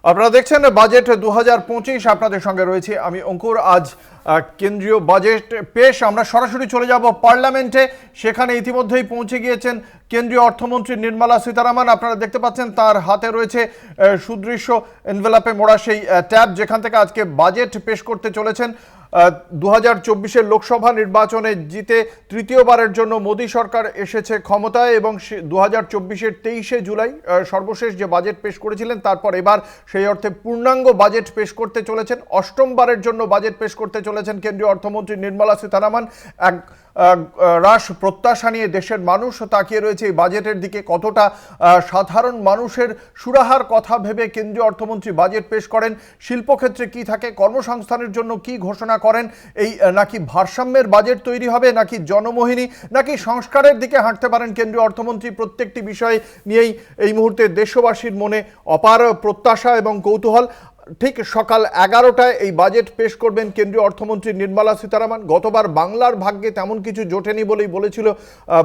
আপনারা দেখছেন বাজেট 2025। আপনাদের সঙ্গে রয়েছে আমি অঙ্কুর। আজ কেন্দ্রীয় বাজেট পেশ। আমরা সরাসরি চলে যাব পার্লামেন্টে। সেখানে ইতিমধ্যেই পৌঁছে গিয়েছেন কেন্দ্রীয় অর্থমন্ত্রী নির্মলা সীতারামন। আপনারা দেখতে পাচ্ছেন তার হাতে রয়েছে সুদৃশ্য এনভেলপে মোড়া সেই ট্যাব, যেখান থেকে আজকে বাজেট পেশ করতে চলেছেন। 2024-এর লোকসভা নির্বাচনে জিতে তৃতীয়বারের জন্য মোদী সরকার এসেছে ক্ষমতায় এবং 2024-এর 23শে জুলাই সর্বশেষ যে বাজেট পেশ করেছিলেন, তারপর এবার সেই অর্থে পূর্ণাঙ্গ বাজেট পেশ করতে চলেছেন। অষ্টমবারের জন্য বাজেট পেশ করতে চলেছেন কেন্দ্রীয় অর্থমন্ত্রী নির্মলা সীতারামন। এক রাশ প্রত্যাশা নিয়ে দেশের মানুষ তাকিয়ে রয়েছে এই বাজেটের দিকে। কতটা সাধারণ মানুষের সুরাহার কথা ভেবে কেন্দ্রীয় অর্থমন্ত্রী বাজেট পেশ করেন, শিল্পক্ষেত্রে কি থাকে, কর্মসংস্থানের জন্য কি ঘোষণা করেন, এই নাকি ভারসাম্যের বাজেট তৈরি হবে, নাকি জনমোহিনী, নাকি সংস্কারের দিকে হাঁটতে পারেন কেন্দ্রীয় অর্থমন্ত্রী, প্রত্যেকটি বিষয় নিয়েই এই মুহূর্তে দেশবাসীর মনে অপার প্রত্যাশা এবং কৌতূহল। ঠিক সকাল 11টায় এই বাজেট পেশ করবেন কেন্দ্রীয় অর্থমন্ত্রী নির্মলা সীতারামন। গতবার বাংলার ভাগ্যে তেমন কিছু জোটেনি বলেই বলেছিল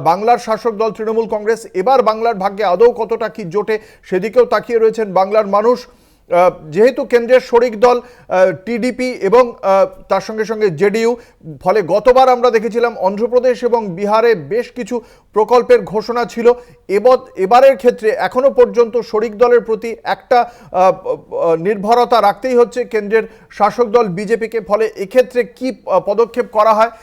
বাংলার শাসক দল তৃণমূল কংগ্রেস। এবার বাংলার ভাগ্যে আদৌ কতটা কি জোটে সেদিকেও তাকিয়ে রয়েছেন বাংলার মানুষ। যেহেতু কেন্দ্রের শরিক দল টিডিপি এবং তার সঙ্গে সঙ্গে জেডিইউ, ফলে গতবার আমরা দেখেছিলাম অন্ধ্রপ্রদেশ এবং বিহারে বেশ কিছু প্রকল্পের ঘোষণা ছিল। এবারের ক্ষেত্রে এখনো পর্যন্ত শরিক দলের প্রতি একটা নির্ভরতা রাখতেই হচ্ছে কেন্দ্রের শাসক দল বিজেপিকে। ফলে এক্ষেত্রে কি পদক্ষেপ করা হয়?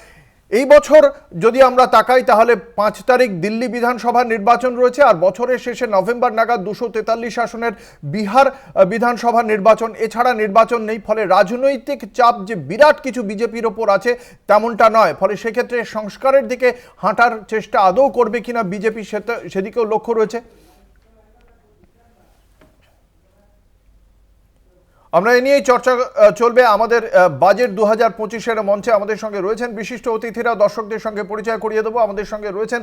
এই বছর যদি আমরা তাকাই তাহলে 5 তারিখ দিল্লি বিধানসভা নির্বাচন রয়েছে, আর বছরের শেষে নভেম্বর নাগাদ 243 আসনের বিহার বিধানসভা নির্বাচন। এছাড়া নির্বাচন নেই। ফলে রাজনৈতিক চাপ যে বিরাট কিছু বিজেপির ওপর আছে তেমনটা নয়। ফলে সেক্ষেত্রে সংস্কারের দিকে হাঁটার চেষ্টা আদৌ করবে কিনা বিজেপি সেদিকেও লক্ষ্য রয়েছে। আমরা এ নিয়েই চর্চা চলবে আমাদের বাজেট 2025-এর মঞ্চে। আমাদের সঙ্গে রয়েছেন বিশিষ্ট অতিথিরা। দর্শকদের সঙ্গে পরিচয় করিয়ে দেবো। আমাদের সঙ্গে রয়েছেন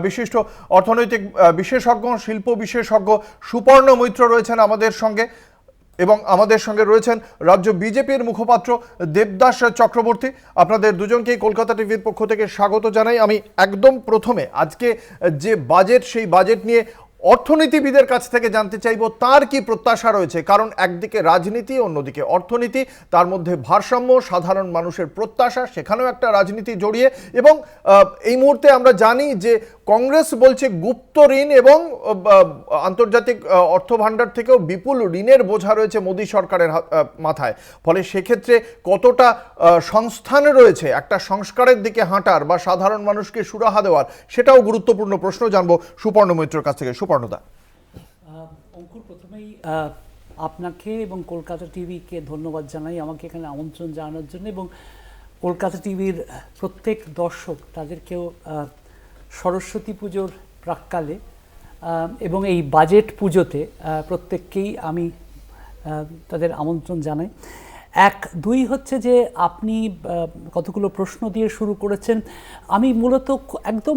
বিশিষ্ট অর্থনৈতিক বিশেষজ্ঞ, শিল্প বিশেষজ্ঞ সুপর্ণ মৈত্র রয়েছেন আমাদের সঙ্গে, এবং আমাদের সঙ্গে রয়েছেন রাজ্য বিজেপির মুখপাত্র দেবদাস চক্রবর্তী। আপনাদের দুজনকেই কলকাতা টিভির পক্ষ থেকে স্বাগত জানাই। আমি একদম প্রথমে আজকে যে বাজেট, সেই বাজেট নিয়ে অর্থনীতিবিদের কাছ থেকে জানতে চাইব তার কি প্রত্যাশা রয়েছে। কারণ একদিকে রাজনীতি, অন্যদিকে অর্থনীতি, তার মধ্যে ভারসাম্য, সাধারণ মানুষের প্রত্যাশা, সেখানেও একটা রাজনীতি জড়িয়ে। এবং এই মুহূর্তে আমরা জানি যে কংগ্রেস বলছে গুপ্ত ঋণ এবং আন্তর্জাতিক অর্থ ভাণ্ডার থেকেও বিপুল ঋণের বোঝা রয়েছে মোদী সরকারের মাথায়। ফলে সেক্ষেত্রে কতটা সংস্থান রয়েছে একটা সংস্কারের দিকে হাঁটার বা সাধারণ মানুষকে সুরাহা দেওয়ার, সেটাও গুরুত্বপূর্ণ প্রশ্ন। জানবো সুপর্ণ মৈত্রর কাছ থেকে। সুপর্ণদা। অঙ্কুর, প্রথমেই আপনাকে এবং কলকাতা টিভিকে ধন্যবাদ জানাই আমাকে এখানে আমন্ত্রণ জানানোর জন্য, এবং কলকাতা টিভির প্রত্যেক দর্শক তাদেরকেও সরস্বতী পুজোর প্রাক্কালে এবং এই বাজেট পুজোতে প্রত্যেককেই আমি তাদের আমন্ত্রণ জানাই। 2 হচ্ছে যে আপনি কতগুলো প্রশ্ন দিয়ে শুরু করেছেন। আমি মূলত একদম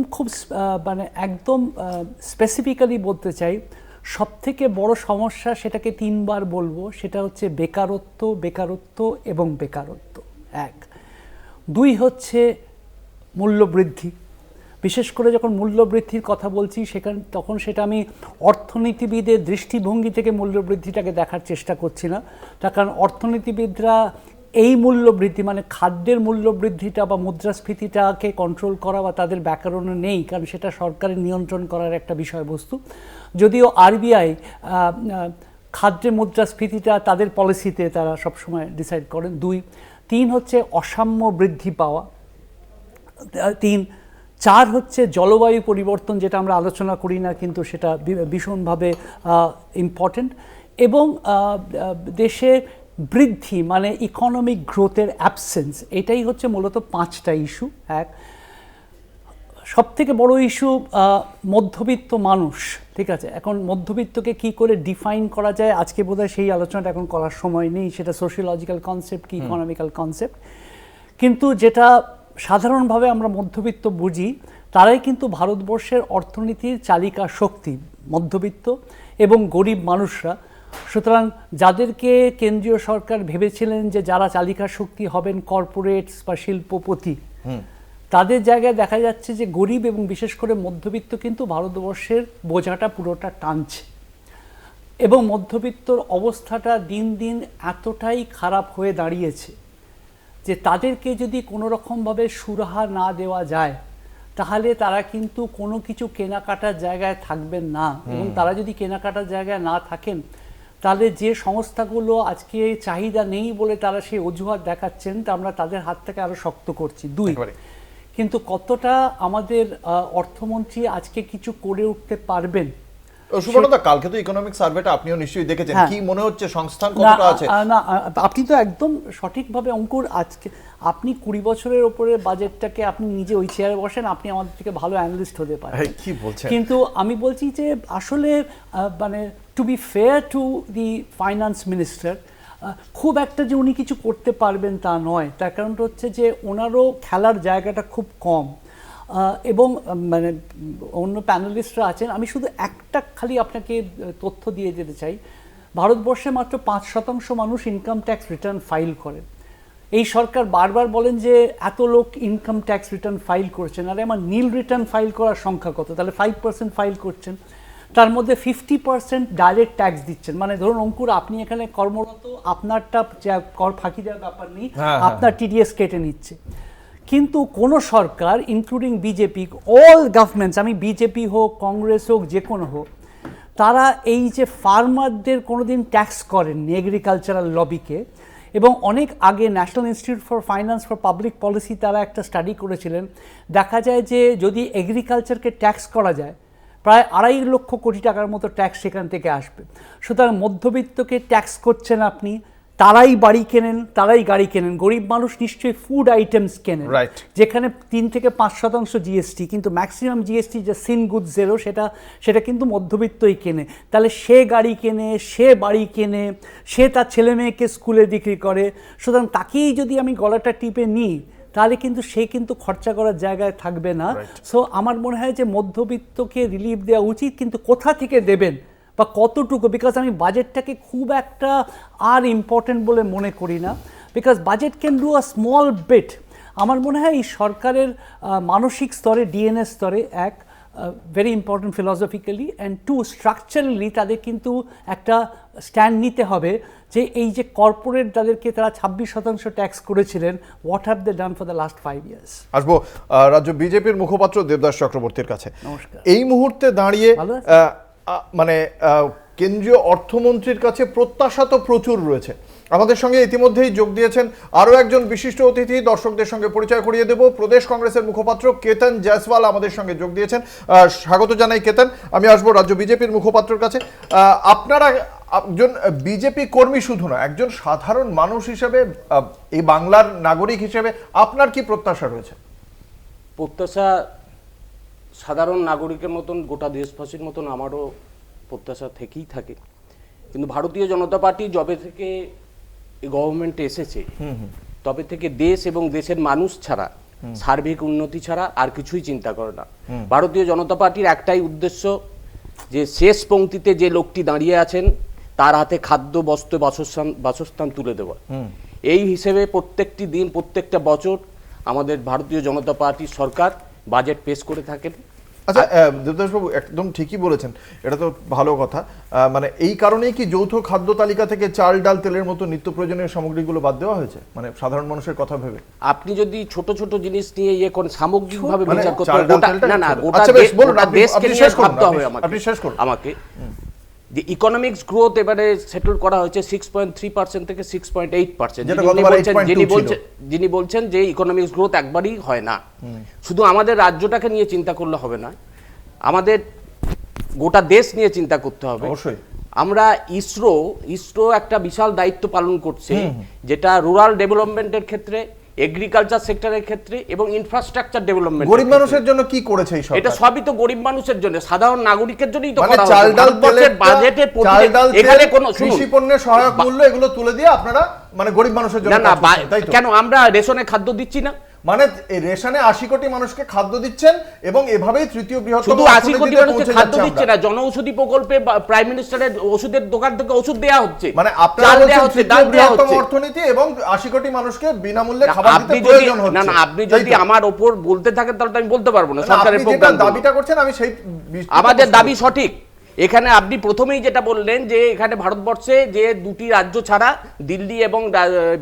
একদম স্পেসিফিক্যালি বলতে চাই, সবথেকে বড় সমস্যা, সেটাকে 3 বার বলবো, সেটা হচ্ছে বেকারত্ব, বেকারত্ব এবং বেকারত্ব। 2 হচ্ছে মূল্যবৃদ্ধি। বিশেষ করে যখন মূল্যবৃদ্ধির কথা বলছি তখন সেটা আমি অর্থনীতিবিদের দৃষ্টিভঙ্গি থেকে মূল্যবৃদ্ধিটাকে দেখার চেষ্টা করছি না। তার কারণ অর্থনীতিবিদরা এই মূল্যবৃদ্ধি মানে খাদ্যের মূল্যবৃদ্ধিটা বা মুদ্রাস্ফীতিটাকে কন্ট্রোল করা বা তাদের ব্যাকরণে নেই, কারণ সেটা সরকারের নিয়ন্ত্রণ করার একটা বিষয়বস্তু। যদিও আরবিআই খাদ্যের মুদ্রাস্ফীতিটা তাদের পলিসিতে তারা সবসময় ডিসাইড করেন। 2, 3 হচ্ছে অসাম্য বৃদ্ধি পাওয়া। 4 হচ্ছে জলবায়ু পরিবর্তন, যেটা আমরা আলোচনা করি না কিন্তু সেটা ভীষণভাবে ইম্পর্টেন্ট। এবং দেশে বৃদ্ধি মানে ইকোনমিক গ্রোথের অ্যাবসেন্স, এটাই হচ্ছে মূলত 5টা ইস্যু। সবথেকে বড় ইস্যু মধ্যবিত্ত মানুষ। ঠিক আছে, এখন মধ্যবিত্তকে কি করে ডিফাইন করা যায়, আজকে বোধহয় সেই আলোচনাটা এখন করার সময় নেই, সেটা সোশিওলজিক্যাল কনসেপ্ট কি ইকোনমিক্যাল কনসেপ্ট। কিন্তু যেটা সাধারণভাবে আমরা মধ্যবিত্ত বুঝি, তারাই কিন্তু ভারতবর্ষের অর্থনীতির চালিকা শক্তি, মধ্যবিত্ত এবং গরিব মানুষরা। সুতরাং যাদেরকে কেন্দ্রীয় সরকার ভেবেছিলেন যে যারা চালিকা শক্তি হবেন কর্পোরেটস বা শিল্পপতি, তাদের জায়গায় দেখা যাচ্ছে যে গরিব এবং বিশেষ করে মধ্যবিত্ত কিন্তু ভারতবর্ষের বোঝাটা পুরোটা টানছে। এবং মধ্যবিত্তর অবস্থাটা দিন দিন এতটাই খারাপ হয়ে দাঁড়িয়েছে যে তাদেরকে যদি কোনো রকমভাবে সুরাহা না দেওয়া যায় তাহলে তারা কিন্তু কোনো কিছু কেনাকাটার জায়গায় থাকবেন না। এবং তারা যদি কেনাকাটার জায়গায় না থাকেন তাহলে যে সংস্থাগুলো আজকে চাহিদা নেই বলে তারা সেই অজুহাত দেখাচ্ছেন, তা আমরা তাদের হাত থেকে আরো শক্ত করছি। দুই, কিন্তু কতটা আমাদের অর্থমন্ত্রী আজকে কিছু করে উঠতে পারবেন? সুবর্ণদা, কালকে তো ইকোনমিক সার্ভেটা আপনিও নিশ্চয়ই দেখেছেন, কি মনে হচ্ছে সংস্থান কতটা আছে? না, আপনি তো একদম সঠিকভাবে অঙ্কুর, আজকে আপনি 20 বছরের ওপরে বাজেটটাকে আপনি নিজে ওই চেয়ারে বসেন, আপনি আমাদের থেকে ভালো অ্যানালিস্ট হতে পারেন। কি বলছেন? কিন্তু আমি বলছি যে আসলে মানে to be fair to the finance minister, খুব একটা যে উনি কিছু করতে পারবেন তা নয়। তার কারণটা হচ্ছে যে ওনারও খেলার জায়গাটা খুব কম এবং মানে অন্য প্যানেলিস্টরা আছেন। আমি শুধু একটা খালি আপনাকে তথ্য দিয়ে যেতে চাই, ভারতবর্ষে মাত্র 5% মানুষ ইনকাম ট্যাক্স রিটার্ন ফাইল করেন। এই সরকার বারবার বলেন যে এত লোক ইনকাম ট্যাক্স রিটার্ন ফাইল করছেন, আরে আমার নীল রিটার্ন ফাইল করার সংখ্যা কত? তাহলে 5% ফাইল করছেন, তার মধ্যে 50% ডাইরেক্ট ট্যাক্স দিচ্ছেন। মানে ধরুন অঙ্কুর, আপনি এখানে কর্মরত, আপনারটা কর ফাঁকি দেওয়ার ব্যাপার নেই, আপনার টিডিএস কেটে নিচ্ছে। কিন্তু কোনো সরকার ইনক্লুডিং বিজেপি, অল গভর্নমেন্টস, আমি বিজেপি হোক কংগ্রেস হোক যে কোনো হোক, তারা এই যে ফার্মারদের কোনোদিন ট্যাক্স করেননি, এগ্রিকালচারাল লবিকে। এবং অনেক আগে national institute for finance for public policy তারা একটা স্টাডি করেছিলেন, দেখা যায় যে যদি এগ্রিকালচারকে ট্যাক্স করা যায় প্রায় 2.5 লক্ষ কোটি টাকার মতো ট্যাক্স সেখান থেকে আসবে। সুতরাং মধ্যবিত্তকে ট্যাক্স করছেন আপনি, তারাই বাড়ি কেনেন, তারাই গাড়ি কেনেন। গরিব মানুষ নিশ্চয়ই ফুড আইটেমস কেনেন, যেখানে 3 থেকে 5% জিএসটি, কিন্তু ম্যাক্সিমাম জিএসটি যে সিন গুডসেরও সেটা কিন্তু মধ্যবিত্তই কেনে। তাহলে সে গাড়ি কেনে, সে বাড়ি কেনে, সে তার ছেলে মেয়েকে স্কুলে বিক্রি করে। সুতরাং তাকেই যদি আমি গলাটা টিপে নিই তাহলে কিন্তু সে কিন্তু খরচা করার জায়গায় থাকবে না। সো আমার মনে হয় যে মধ্যবিত্তকে রিলিফ দেওয়া উচিত, কিন্তু কোথা থেকে দেবেন বা কতটুকু, বিকজ আমি বাজেটটাকে খুব একটা আর ইম্পর্টেন্ট বলে মনে করি না, because budget can do a small bit. আমার মনে হয় এই সরকারের মানসিক স্তরে, ডিএনএ স্তরে এক ভেরি ইম্পর্টেন্ট ফিলসফিক্যালি, অ্যান্ড 2 স্ট্রাকচারালি তাদের কিন্তু একটা স্ট্যান্ড নিতে হবে যে এই যে কর্পোরেট তাদেরকে তারা 26% ট্যাক্স করেছিলেন, what have they done for the last 5 years. আসবো রাজ্য বিজেপির মুখপাত্র দেবদাস চক্রবর্তীর কাছে। নমস্কার। এই মুহূর্তে দাঁড়িয়ে মানে কেন্দ্রীয় অর্থমন্ত্রীর কাছে প্রত্যাশা তো প্রচুর রয়েছে। আমাদের সঙ্গে ইতিমধ্যেই যোগ দিয়েছেন আরও একজন বিশিষ্ট অতিথি, দর্শকদের সঙ্গে পরিচয় করিয়ে দেব। প্রদেশ কংগ্রেসের মুখপাত্র কেতন জয়সওয়াল আমাদের সঙ্গে যোগ দিয়েছেন। স্বাগত জানাই কেতন। আমি আসবো রাজ্য বিজেপির মুখপাত্রের কাছে। আপনারা একজন বিজেপি কর্মী শুধু না, একজন সাধারণ মানুষ হিসেবে, এই বাংলার নাগরিক হিসেবে আপনার কি প্রত্যাশা রয়েছে? প্রত্যাশা সাধারণ নাগরিকের মতন, গোটা দেশবাসীর মতন আমারও প্রত্যাশা থেকেই থাকে। কিন্তু ভারতীয় জনতা পার্টি যবে থেকে গভর্নমেন্টে এসেছে তবে থেকে দেশ এবং দেশের মানুষ ছাড়া, সার্বিক উন্নতি ছাড়া আর কিছুই চিন্তা করে না। ভারতীয় জনতা পার্টির একটাই উদ্দেশ্য যে শেষ পংক্তিতে যে লোকটি দাঁড়িয়ে আছেন তার হাতে খাদ্য, বস্ত্র, বাসস্থান তুলে দেওয়া। এই হিসেবে প্রত্যেকটি দিন, প্রত্যেকটা বছর আমাদের ভারতীয় জনতা পার্টির সরকার বাজেট পেশ করে থাকেন। আচ্ছা দেবদাসবাবু, একদম ঠিকই বলেছেন, এটা তো ভালো কথা। মানে এই কারণেই কি যৌথ খাদ্য তালিকা থেকে চাল, ডাল, তেলের মতো নিত্য প্রয়োজনীয় সামগ্রীগুলো বাদ দেওয়া হয়েছে, মানে সাধারণ মানুষের কথা ভেবে? আপনি যদি ছোট ছোট জিনিস নিয়ে ইয়ে করেন, সামগ্রিকভাবে বিচার করতে হবে, গোটা দেশকে নিয়ে ভাবতে হবে আমাকে। যে ইকোনমিক্স গ্রোথ এবারে সেটেল করা হয়েছে 6.3% থেকে 6.8%। যিনি বলছেন যে ইকোনমিক্স গ্রোথ একবারই হয় না। শুধু আমাদের রাজ্যটাকে নিয়ে চিন্তা করলে হবে না, আমাদের গোটা দেশ নিয়ে চিন্তা করতে হবে। অবশ্যই আমরা ইসরো একটা বিশাল দায়িত্ব পালন করছে, যেটা রুরাল ডেভেলপমেন্টের ক্ষেত্রে, এগ্রিকালচার সেক্টরের ক্ষেত্রে এবং ইনফ্রাস্ট্রাকচার ডেভেলপমেন্ট। গরিব মানুষের জন্য কি করেছে এই সরকার? এটা সবই তো গরিব মানুষের জন্য, সাধারণ নাগরিকের জন্যই তো করা হচ্ছে। চাল, ডাল, তেলের বাজেটে এখানে কোনো কৃষি পণ্যের সহায়ক মূল্য এগুলো তুলে দিয়ে আপনারা মানে গরিব মানুষের জন্য না, কেন আমরা রেশনে খাদ্য দিচ্ছি না? মানে এই রেশনে 80 কোটি মানুষকে খাদ্য দিচ্ছেন এবং এভাবেই তৃতীয় বৃহত্তম শুধু 80 কোটি মানুষকে খাদ্য দিচ্ছে না, জনঔষধি প্রকল্পে প্রাইম মিনিস্টারের ওষুধের দোকান থেকে ওষুধ দেয়া হচ্ছে। মানে আপনারা বলছেন তৃতীয় বৃহত্তম অর্থনীতি এবং 80 কোটি মানুষকে বিনামূল্যে খাবার দিতে প্রয়োজন হচ্ছে। না, আপনি যদি আমার উপর বলতে থাকেন তাহলে আমি বলতে পারবো না। সরকারের প্রোগ্রাম দাবিটা করছেন, আমি সেই আমাদের দাবি সঠিক এখানে আপনি প্রথমেই যেটা বললেন যে এখানে ভারতবর্ষে যে দুটি রাজ্য ছাড়া দিল্লি এবং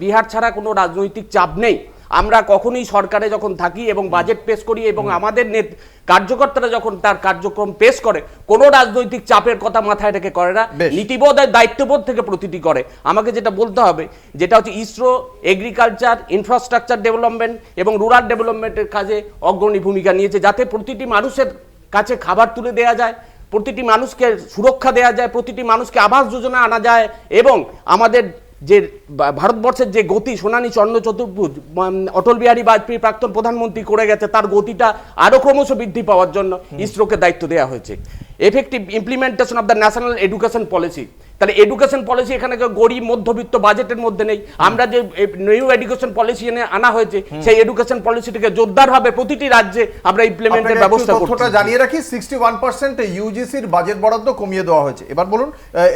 বিহার ছাড়া কোনো রাজনৈতিক চাপ নেই। আমরা কখনোই সরকারে যখন থাকি এবং বাজেট পেশ করি এবং আমাদের কার্যকর্তারা যখন তার কার্যক্রম পেশ করে, কোনো রাজনৈতিক চাপের কথা মাথায় রেখে করে না, নীতিবোধ আর দায়িত্ববোধ থেকে প্রতিটি করে। আমাকে যেটা বলতে হবে যেটা হচ্ছে ইসরো এগ্রিকালচার, ইনফ্রাস্ট্রাকচার ডেভেলপমেন্ট এবং রুরাল ডেভেলপমেন্টের কাজে অগ্রণী ভূমিকা নিয়েছে, যাতে প্রতিটি মানুষের কাছে খাবার তুলে দেওয়া যায়, প্রতিটি মানুষকে সুরক্ষা দেওয়া যায়, প্রতিটি মানুষকে আবাস যোজনা আনা যায় এবং আমাদের যে ভারতবর্ষের যে গতি সোনালী চন্দ্র চতুর্ভুজ অটল বিহারী বাজপেয়ী প্রাক্তন প্রধানমন্ত্রী করে গেছে, তার গতিটা আরো ক্রমশ বৃদ্ধি পাওয়ার জন্য ইসরোকে দায়িত্ব দেওয়া হয়েছে। Effective implementation of the national education policy, তাহলে এডুকেশন পলিসি এখানে গরিব মধ্যবিত্ত বাজেটের মধ্যে নেই। আমরা যে নিউ এডুকেশন পলিসি এনে আনা হয়েছে, সেই এডুকেশন পলিসিটিকে জোরদারভাবে প্রতিটি রাজ্যে আমরা ইমপ্লিমেন্টের ব্যবস্থা করছি। তথ্যটা জানিয়ে রাখি, 61% ইউজিসির বাজেট বরাদ্দ কমিয়ে দেওয়া হয়েছে। এবার বলুন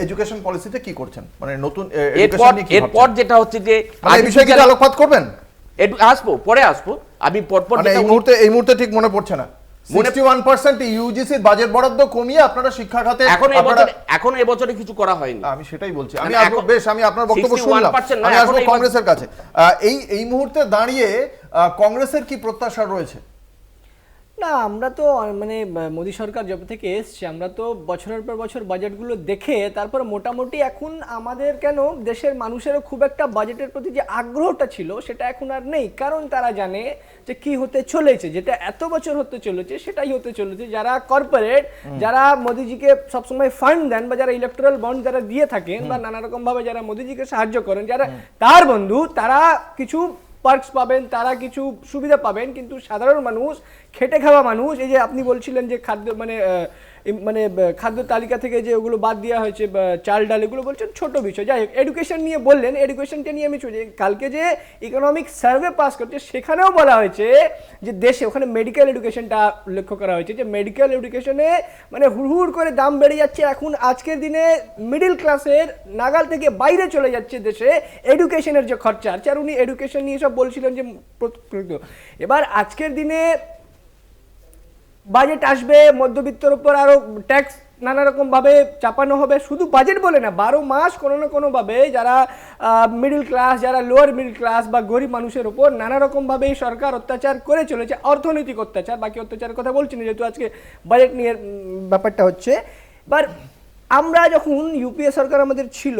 এডুকেশন পলিসিতে কি করছেন, মানে নতুন এরপর যেটা হচ্ছে যে এই বিষয়ে কি আলোকপাত করবেন? আসবো, পরে আসবো। আমি পরপর এই মুহূর্তে ঠিক মনে পড়ছে না। 61% ইউজিসির বাজেট বরাদ্দ কমিয়ে আপনারা শিক্ষা খাতে এখন এবছরে কিছু করা হয়নি। আমি সেটাই বলছি। আমি আপনার বক্তব্য শুনলাম, আমি আসবো কংগ্রেসের কাছে। এই মুহূর্তে দাঁড়িয়ে কংগ্রেসের কি প্রত্যাশা রয়েছে? না, আমরা তো মানে মোদী সরকার যবে থেকে এসছে, আমরা তো বছরের পর বছর বাজেটগুলো দেখে তারপর মোটামুটি এখন আমাদের কেন দেশের মানুষেরও খুব একটা বাজেটের প্রতি যে আগ্রহটা ছিল সেটা এখন আর নেই। কারণ তারা জানে যে কি হতে চলেছে, যেটা এত বছর হতে চলেছে সেটাই হতে চলেছে। যারা কর্পোরেট, যারা মোদিজিকে সবসময় ফান্ড দেন বা যারা ইলেকট্রাল বন্ড যারা দিয়ে থাকেন বা নানা রকম ভাবে যারা মোদিজিকে সাহায্য করেন, যারা তার বন্ধু, তারা কিছু পার্কস পাবেন, তারা কিছু সুবিধা পাবেন, কিন্তু সাধারণ মানুষ, খেটে খাওয়া মানুষ, এই যে আপনি বলছিলেন যে খাদ্য মানে খাদ্য তালিকা থেকে যে ওগুলো বাদ দেওয়া হয়েছে, চাল ডাল, এগুলো বলছেন ছোট বিষয়। যাই হোক, এডুকেশন নিয়ে বললেন, এডুকেশনটা নিয়ে আমি কালকে যে ইকোনমিক সার্ভে পাস করছে সেখানেও বলা হয়েছে যে দেশে ওখানে মেডিকেল এডুকেশনটা লক্ষ্য করা হয়েছে যে মেডিকেল এডুকেশনে মানে হুড় করে দাম বেড়ে যাচ্ছে। এখন আজকের দিনে মিডিল ক্লাসের নাগাল থেকে বাইরে চলে যাচ্ছে দেশে এডুকেশনের যে খরচা আছে। আর উনি এডুকেশন নিয়ে সব বলছিলেন যে এবার আজকের দিনে বাজেট আসবে, মধ্যবিত্তর উপর আরো ট্যাক্স নানা রকম ভাবে চাপানো হবে। শুধু বাজেট বলে না, 12 মাস কোনো না কোনো ভাবে যারা মিডল ক্লাস, যারা লোয়ার মিডল ক্লাস বা গরিব মানুষের উপর নানা রকম ভাবে সরকার অত্যাচার করে চলেছে, অর্থনৈতিক অত্যাচার। বাকি অত্যাচারের কথা বলছি না, যেহেতু আজকে বাজেট নিয়ে ব্যাপারটা হচ্ছে। এবার আমরা যখন ইউপিএ সরকার আমাদের ছিল,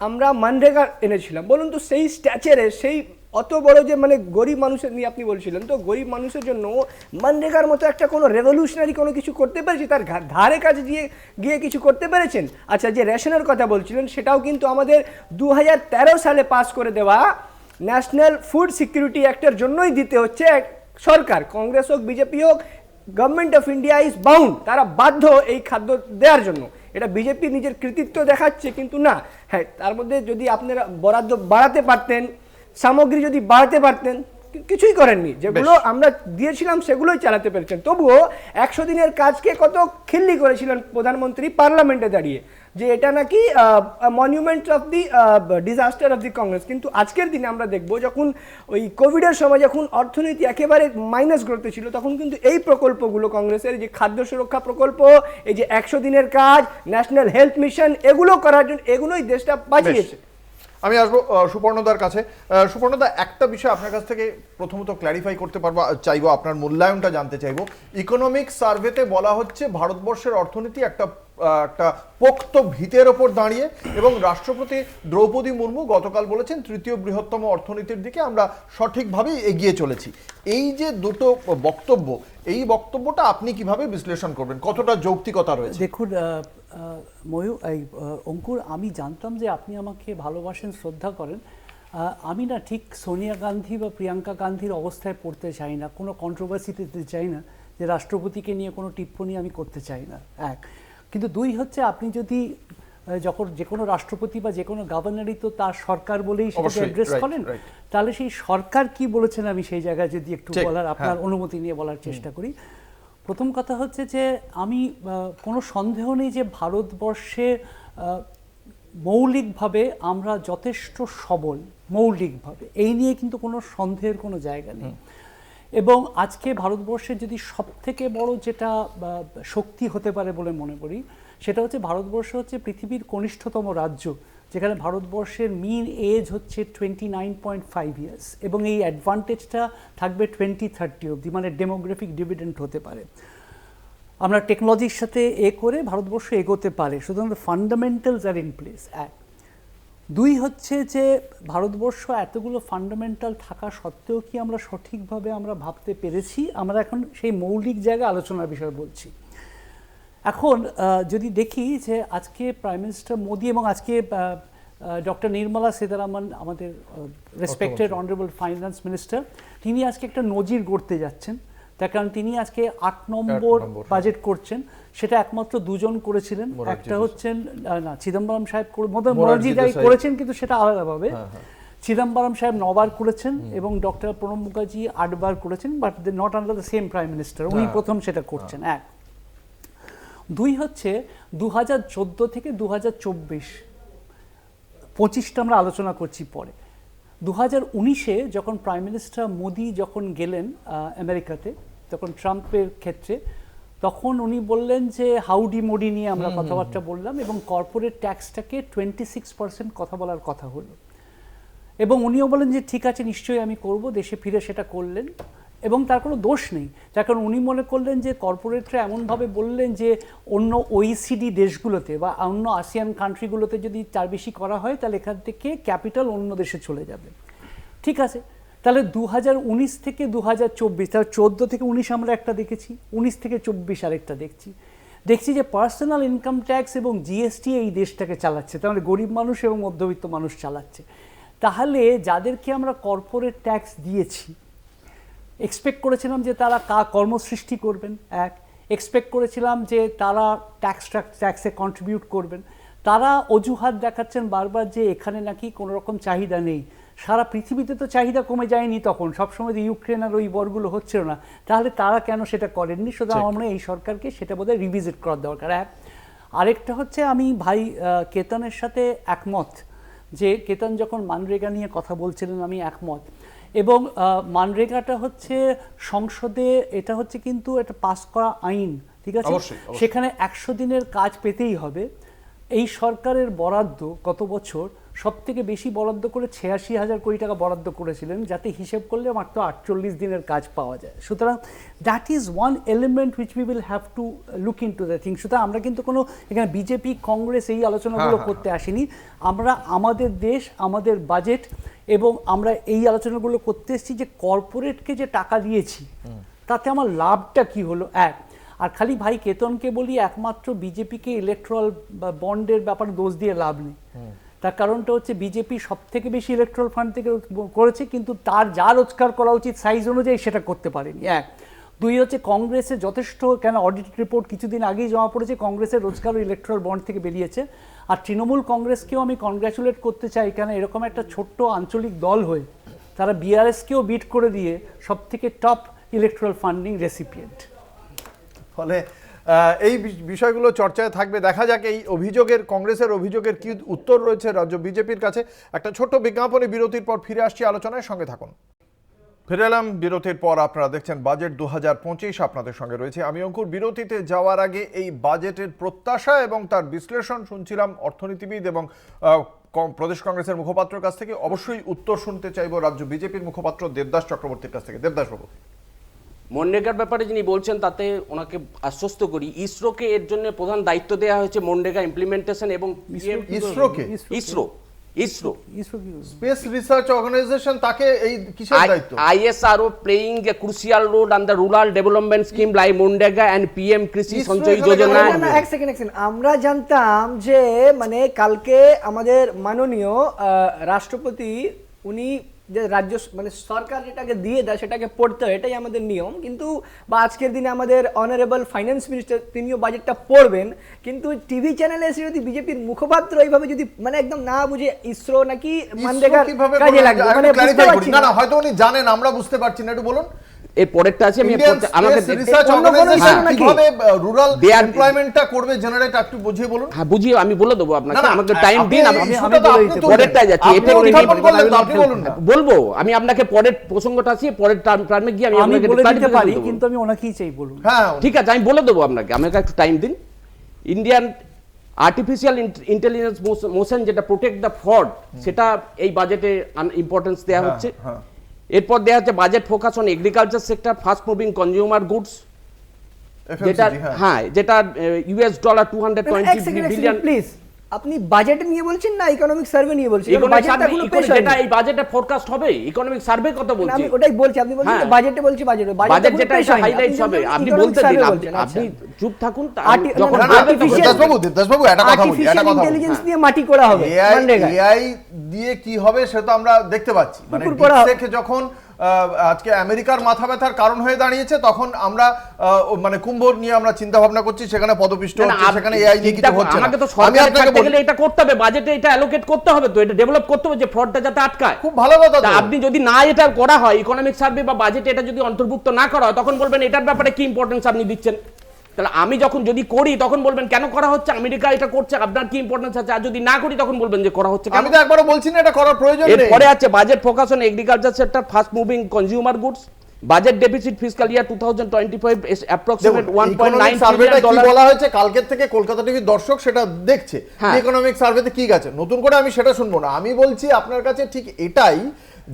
আমরা মানরেগা এনেছিলাম। বলুন তো সেই স্ট্যাচারে, সেই অত বড় যে মানে গরিব মানুষের নিয়ে আপনি বলছিলেন, তো গরিব মানুষের জন্য মানরেগার মতো একটা কোনো রেভলিউশনারি কোনো কিছু করতে পেরেছি? তার ধারে কাছে গিয়ে কিছু করতে পেরেছেন? আচ্ছা, যে রেশনের কথা বলছিলেন সেটাও কিন্তু আমাদের 2013 সালে পাস করে দেওয়া ন্যাশনাল ফুড সিকিউরিটি অ্যাক্টের জন্যই দিতে হচ্ছে। সরকার, কংগ্রেস হোক বিজেপি হোক, government of India is bound, তারা বাধ্য এই খাদ্য দেওয়ার জন্য। এটা বিজেপি নিজের কৃতিত্ব দেখাচ্ছে, কিন্তু না, হ্যাঁ তার মধ্যে যদি আপনারা বরাদ্দ বাড়াতে পারতেন, সামগ্রী যদি বাড়াতে পারতেন, কিছুই করেননি। যেগুলো আমরা দিয়েছিলাম সেগুলোই চালাতে পেরেছেন। তবুও 100 দিনের কাজকে কত খিল্লি করেছিলেন প্রধানমন্ত্রী পার্লামেন্টে দাঁড়িয়ে, যে এটা নাকি monument of the disaster of the Congress. কিন্তু আজকের দিনে আমরা দেখব, যখন ওই কোভিডের সময় যখন অর্থনীতি একেবারে মাইনাস গ্রোথে ছিল, তখন কিন্তু এই প্রকল্পগুলো কংগ্রেসের, যে খাদ্য সুরক্ষা প্রকল্প, এই যে 100 দিনের কাজ, ন্যাশনাল হেলথ মিশন, এগুলো করার জন্য, এগুলোই দেশটা বাঁচিয়েছে। আমি আসবো সুপর্ণদার কাছে। সুপর্ণদা, একটা বিষয় আপনার কাছ থেকে প্রথমত ক্ল্যারিফাই করতে চাইবো, আপনার মূল্যায়নটা জানতে চাইবো। ইকোনমিক সার্ভেতে বলা হচ্ছে ভারতবর্ষের অর্থনীতি একটা পোক্ত ভিতের ওপর দাঁড়িয়ে, এবং রাষ্ট্রপতি দ্রৌপদী মুর্মু গতকাল বলেছেন তৃতীয় বৃহত্তম অর্থনীতির দিকে আমরা সঠিকভাবেই এগিয়ে চলেছি। এই যে দুটো বক্তব্য, এই বক্তব্যটা আপনি কিভাবে বিশ্লেষণ করবেন, কতটা যৌক্তিকতা রয়েছে? দেখুন অঙ্কুর, আমি জানতাম যে আপনি আমাকে ভালোবাসেন, শ্রদ্ধা করেন। আমি না ঠিক সোনিয়া গান্ধী বা প্রিয়াঙ্কা গান্ধীর অবস্থায় পড়তে চাই না, কোনো কন্ট্রোভার্সিতে দিতে চাই না, যে রাষ্ট্রপতিকে নিয়ে কোনো টিপ্পণী আমি করতে চাই না, এক। কিন্তু দুই হচ্ছে, আপনি যদি যখন যে কোনো রাষ্ট্রপতি বা যে কোনো গভর্নরই তো তার সরকার বলেই সেটাকে অ্যাড্রেস করেন, তাহলে সেই সরকার কি বলেছেন আমি সেই জায়গায় যদি একটু বলার, আপনার অনুমতি নিয়ে বলার চেষ্টা করি। প্রথম কথা হচ্ছে যে আমি কোনো সন্দেহ নেই যে ভারতবর্ষে মৌলিকভাবে আমরা যথেষ্ট সবল, মৌলিকভাবে এই নিয়ে কিন্তু কোনো সন্দেহের কোনো জায়গা নেই। এবং আজকে ভারতবর্ষের যদি সবথেকে বড় যেটা শক্তি হতে পারে বলে মনে করি, সেটা হচ্ছে ভারতবর্ষ হচ্ছে পৃথিবীর কনিষ্ঠতম রাজ্য, যেখানে ভারতবর্ষের মিন এজ হচ্ছে 29.5 ইয়ার্স, এবং এই অ্যাডভান্টেজটা থাকবে 2030 অবধি, মানে ডেমোগ্রাফিক ডিভিডেন্ড হতে পারে। আমরা টেকনোলজির সাথে করে ভারতবর্ষ এগোতে পারে, সুতরাং ফান্ডামেন্টালস আর ইন প্লেস। এক, দুই হচ্ছে যে ভারতবর্ষ এতগুলো ফান্ডামেন্টাল থাকা সত্ত্বেও কি আমরা সঠিকভাবে আমরা ভাবতে পেরেছি, আমরা এখন সেই মৌলিক জায়গায় আলোচনার বিষয় বলছি। এখন যদি দেখি যে আজকে প্রাইম মিনিস্টার মোদি এবং আজকে ডক্টর নির্মলা সীতারামন, আমাদের রেসপেক্টেড অনারেবল ফাইন্যান্স মিনিস্টার, তিনি আজকে একটা নজির গড়তে যাচ্ছেন। তার কারণ তিনি আজকে 8 নম্বর বাজেট করছেন, সেটা একমাত্র দুজন করেছিলেন। একটা হচ্ছেন না, চিদম্বরম সাহেব মোরারজি দেসাই করেছেন, কিন্তু সেটা আলাদাভাবে। চিদম্বরম সাহেব 9 বার করেছেন এবং ডক্টর প্রণব মুখার্জি 8 বার করেছেন, but they not under the same prime minister, উনি প্রথম সেটা করছেন। এক, দুই হচ্ছে 2014 থেকে 2024, 25টা আমরা আলোচনা করছি পরে। 2019-এ যখন প্রাইম মিনিস্টার মোদি যখন গেলেন আমেরিকাতে, তখন ট্রাম্পের ক্ষেত্রে, তখন উনি বললেন যে হাউডি মোডি নিয়ে আমরা কথাবার্তা বললাম, এবং কর্পোরেট ট্যাক্সটাকে 26% কথা বলার কথা হলো, এবং উনিও বলেন যে ঠিক আছে, নিশ্চয়ই আমি করব। দেশে ফিরে সেটা করলেন, এবং তার কোনো দোষ নেই। তার কারণ উনি মনে করলেন যে কর্পোরেটরা এমনভাবে বললেন যে অন্য OECD দেশগুলোতে বা অন্য আসিয়ান কান্ট্রিগুলোতে যদি তার বেশি করা হয়, তাহলে এখান থেকে ক্যাপিটাল অন্য দেশে চলে যাবে। ঠিক আছে, তাহলে 2019 থেকে 2024, তাহলে 14 থেকে 19 আমরা একটা দেখেছি, 19 থেকে 24 আরেকটা দেখছি যে পার্সোনাল ইনকাম ট্যাক্স এবং জিএসটি এই দেশটাকে চালাচ্ছে, তাহলে গরিব মানুষ এবং মধ্যবিত্ত মানুষ চালাচ্ছে। তাহলে যাদেরকে আমরা কর্পোরেট ট্যাক্স দিয়েছি, এক্সপেক্ট করেছিলাম যে তারা কর্মসৃষ্টি করবেন, এক, এক্সপেক্ট করেছিলাম যে তারা ট্যাক্সে কন্ট্রিবিউট করবেন, তারা অজুহাত দেখাচ্ছেন বারবার যে এখানে নাকি কোনো রকম চাহিদা নেই। সারা পৃথিবীতে তো চাহিদা কমে যায়নি, তখন সবসময় তো ইউক্রেন আর ওই বরগুলো হচ্ছিল না, তাহলে তারা কেন সেটা করেননি? সুতরাং আমরা এই সরকারকে সেটা বোধহয় রিভিজিট করার দরকার। এক, আরেকটা হচ্ছে আমি ভাই কেতনের সাথে একমত, যে কেতন যখন মানরেগা নিয়ে কথা বলছিলেন আমি একমত, এবং মানরেগাটা হচ্ছে সংসদে, এটা হচ্ছে কিন্তু এটা পাস করা আইন, ঠিক আছে, সেখানে 100 দিনের কাজ পেতেই হবে। এই সরকারের বরাদ্দ গত বছর সব থেকে বেশি বরাদ্দ করে 86,000 কোটি টাকা বরাদ্দ করেছিলেন, যাতে হিসেব করলে মাত্র 48 দিনের কাজ পাওয়া যায়। সুতরাং that is one element which we will have to look in to the thing. সুতরাং আমরা কিন্তু কোনো এখানে বিজেপি কংগ্রেস এই আলোচনাগুলো করতে আসিনি, আমরা আমাদের দেশ, আমাদের বাজেট, এবং আমরা এই আলোচনাগুলো করতে এসেছি যে কর্পোরেটকে যে টাকা দিয়েছি তাতে আমার লাভটা কি হলো। এক, আর খালি ভাই কেতনকে বলি, একমাত্র বিজেপিকে ইলেকট্রাল বন্ডের ব্যাপারে দোষ দিয়ে লাভ নেই। তার কারণটা হচ্ছে বিজেপি সব থেকে বেশি ইলেকট্রাল ফান্ড থেকে করেছে, কিন্তু তার যা রোজগার করা উচিত সাইজ অনুযায়ী সেটা করতে পারেনি। এক, দুই হচ্ছে কংগ্রেসের যথেষ্ট, কেন অডিট রিপোর্ট কিছুদিন আগেই জমা পড়েছে, কংগ্রেসের রোজগারও ইলেকট্রাল বন্ড থেকে বেরিয়েছে। আর তৃণমূল কংগ্রেসকেও আমি কনগ্র্যাচুলেট করতে চাই, কেন এরকম একটা ছোট্ট আঞ্চলিক দল হয়ে তারা বিআরএসকেও বিট করে দিয়ে সব থেকে টপ ইলেকট্রাল ফান্ডিং রেসিপিয়েন্ট। ফলে এই বিষয়গুলো চর্চায় থাকবে। দেখা যাক এই অভিযোগের, কংগ্রেসের অভিযোগের কি উত্তর রয়েছে রাজ্য বিজেপির কাছে। একটা ছোট্ট বিজ্ঞাপনী বিরতির পর ফিরে আসছি আলোচনায়, সঙ্গে থাকুন। ফিরে এলাম বিরতির পর, আপনারা দেখছেন বাজেট 2025, আপনাদের সঙ্গে রয়েছে আমি অঙ্কুর। বিরতিতে যাওয়ার আগে এই বাজেটের প্রত্যাশা এবং তার বিশ্লেষণ শুনছিলাম অর্থনীতিবিদ এবং প্রদেশ কংগ্রেসের মুখপাত্রের কাছ থেকে। অবশ্যই উত্তর শুনতে চাইবো রাজ্য বিজেপির মুখপাত্র দেবদাস চক্রবর্তীর কাছ থেকে। দেবদাস বাবু, মনরেগার ব্যাপারে যিনি বলছেন তাতে ওনাকে আশ্বস্ত করি, ইসরোকে এর জন্য প্রধান দায়িত্ব দেওয়া হয়েছে মনরেগা ইমপ্লিমেন্টেশন, এবং ইসরো স্পেস রিসার্চ অর্গানাইজেশন, তাকে এই কিসের দায়িত্ব? ISRO playing a crucial role on the rural development scheme like Monrega and PM কৃষি সঞ্চয় যোজনা। এক সেকেন্ড, আমরা জানতাম যে মানে কালকে আমাদের মাননীয় রাষ্ট্রপতি উনি যে রাজ্য মানে সরকার যেটাকে দিয়ে দেয় সেটাকে পড়তে হয়, এটাই আমাদের নিয়ম। কিন্তু বা আজকের দিনে আমাদের অনারেবল ফাইন্যান্স মিনিস্টার তিনিও বাজেটটা পড়বেন, কিন্তু টিভি চ্যানেলে এসে যদি বিজেপির মুখপাত্র এইভাবে যদি মানে একদম না বুঝে ইসরো নাকি মানরেগার কাজে লাগবে, মানে বুঝতে পারছি না। হয়তো উনি জানেন, আমরা বুঝতে পারছি না, একটু বলুন। এই পরেরটা আছে, আমি আমাকে রিসার্চ অর্গানাইজেশন কিভাবে রুরাল এমপ্লয়মেন্টটা করবে জেনারেট একটু বুঝিয়ে বলুন। হ্যাঁ, বুঝিয়ে আমি বলে দেবো আপনাকে, আমাকে টাইম দিন, আমি পরেরটা যাচ্ছি। এটা আপনি বলুন না, বলবো আমি আপনাকে পরের প্রসঙ্গটা আছে, পরের টার্মে গিয়ে আমি আপনাকে বলে দিতে পারি, কিন্তু আমি ওনাকেই চাই বলুন। হ্যাঁ ঠিক আছে, আমি বলে দেবো আপনাকে, আমাকে একটু টাইম দিন। ইন্ডিয়ান আর্টিফিশিয়াল ইন্টেলিজেন্স মোশন যেটা প্রোটেক্ট দ্য ফ্রড, সেটা এই বাজেটে ইম্পর্টেন্স দেওয়া হচ্ছে। এরপর দেওয়া হচ্ছে budget focus on agriculture sector, fast moving consumer goods, যেটা যেটা ইউএস ডলার 220 বিলিয়ন। প্লিজ, আপনি বাজেট নিয়ে বলছেন না ইকোনমিক সার্ভে নিয়ে বলছেন? যেটা এই বাজেটে ফোরকাস্ট হবে, ইকোনমিক সার্ভে কথা বলছি। আমি ওটাই বলছি, আপনি বলছেন বাজেটে বলছি, বাজেট যেটা হাইলাইটস হবে, আপনি বলতে দিন, আপনি চুপ থাকুন। যখন দেবদাসবাবু একটা কথা বলি, ইন্টেলিজেন্স দিয়ে মাটি করা হবে, এআই দিয়ে কি হবে সেটা আমরা দেখতে পাচ্ছি। মানে ডিপসেক যখন আজকে আমেরিকার মাথা ব্যথার কারণ হয়ে দাঁড়িয়েছে, তখন আমরা মানে কুম্ভ নিয়ে আমরা চিন্তা ভাবনা করছি, সেখানে পদপিষ্ট হচ্ছে, সেখানে এআই নিয়ে কিছু হচ্ছে না। আমাকে তো সরকার থাকতে গেলে এটা করতে হবে, বাজেটে এটা অ্যালোকেট করতে হবে, তো এটা ডেভেলপ করতে হবে যে ফ্রডটা যাতে আটকায়। খুব ভালো কথা। আপনি যদি না এটা করা হয়, ইকোনমিক সার্ভে বা বাজেটে এটা যদি অন্তর্ভুক্ত না করা হয়, তখন বলবেন এটার ব্যাপারে কি ইম্পর্টেন্স আপনি দিচ্ছেন। তাহলে আমি যখন যদি করি তখন বলবেন কেন করা হচ্ছে, আমেরিকা এটা করছে, আপনার কি ইম্পর্টেন্স আছে। আর যদি না করি তখন বলবেন যে করা হচ্ছে। আমি তো একবারও বলছি না এটা করার প্রয়োজন নেই। এরপরে আছে budget focus on agriculture sector, fast moving consumer goods, budget deficit fiscal year 2025 is approximate 1.9 সার্ভেটা trillion কি dollar। বলা হয়েছে কালকের থেকে কলকাতা টিভির দর্শক সেটা দেখছে, ইকোনমিক সার্ভেতে কি গেছে। নতুন করে আমি সেটা শুনবো না। আমি বলছি আপনার কাছে ঠিক এটাই,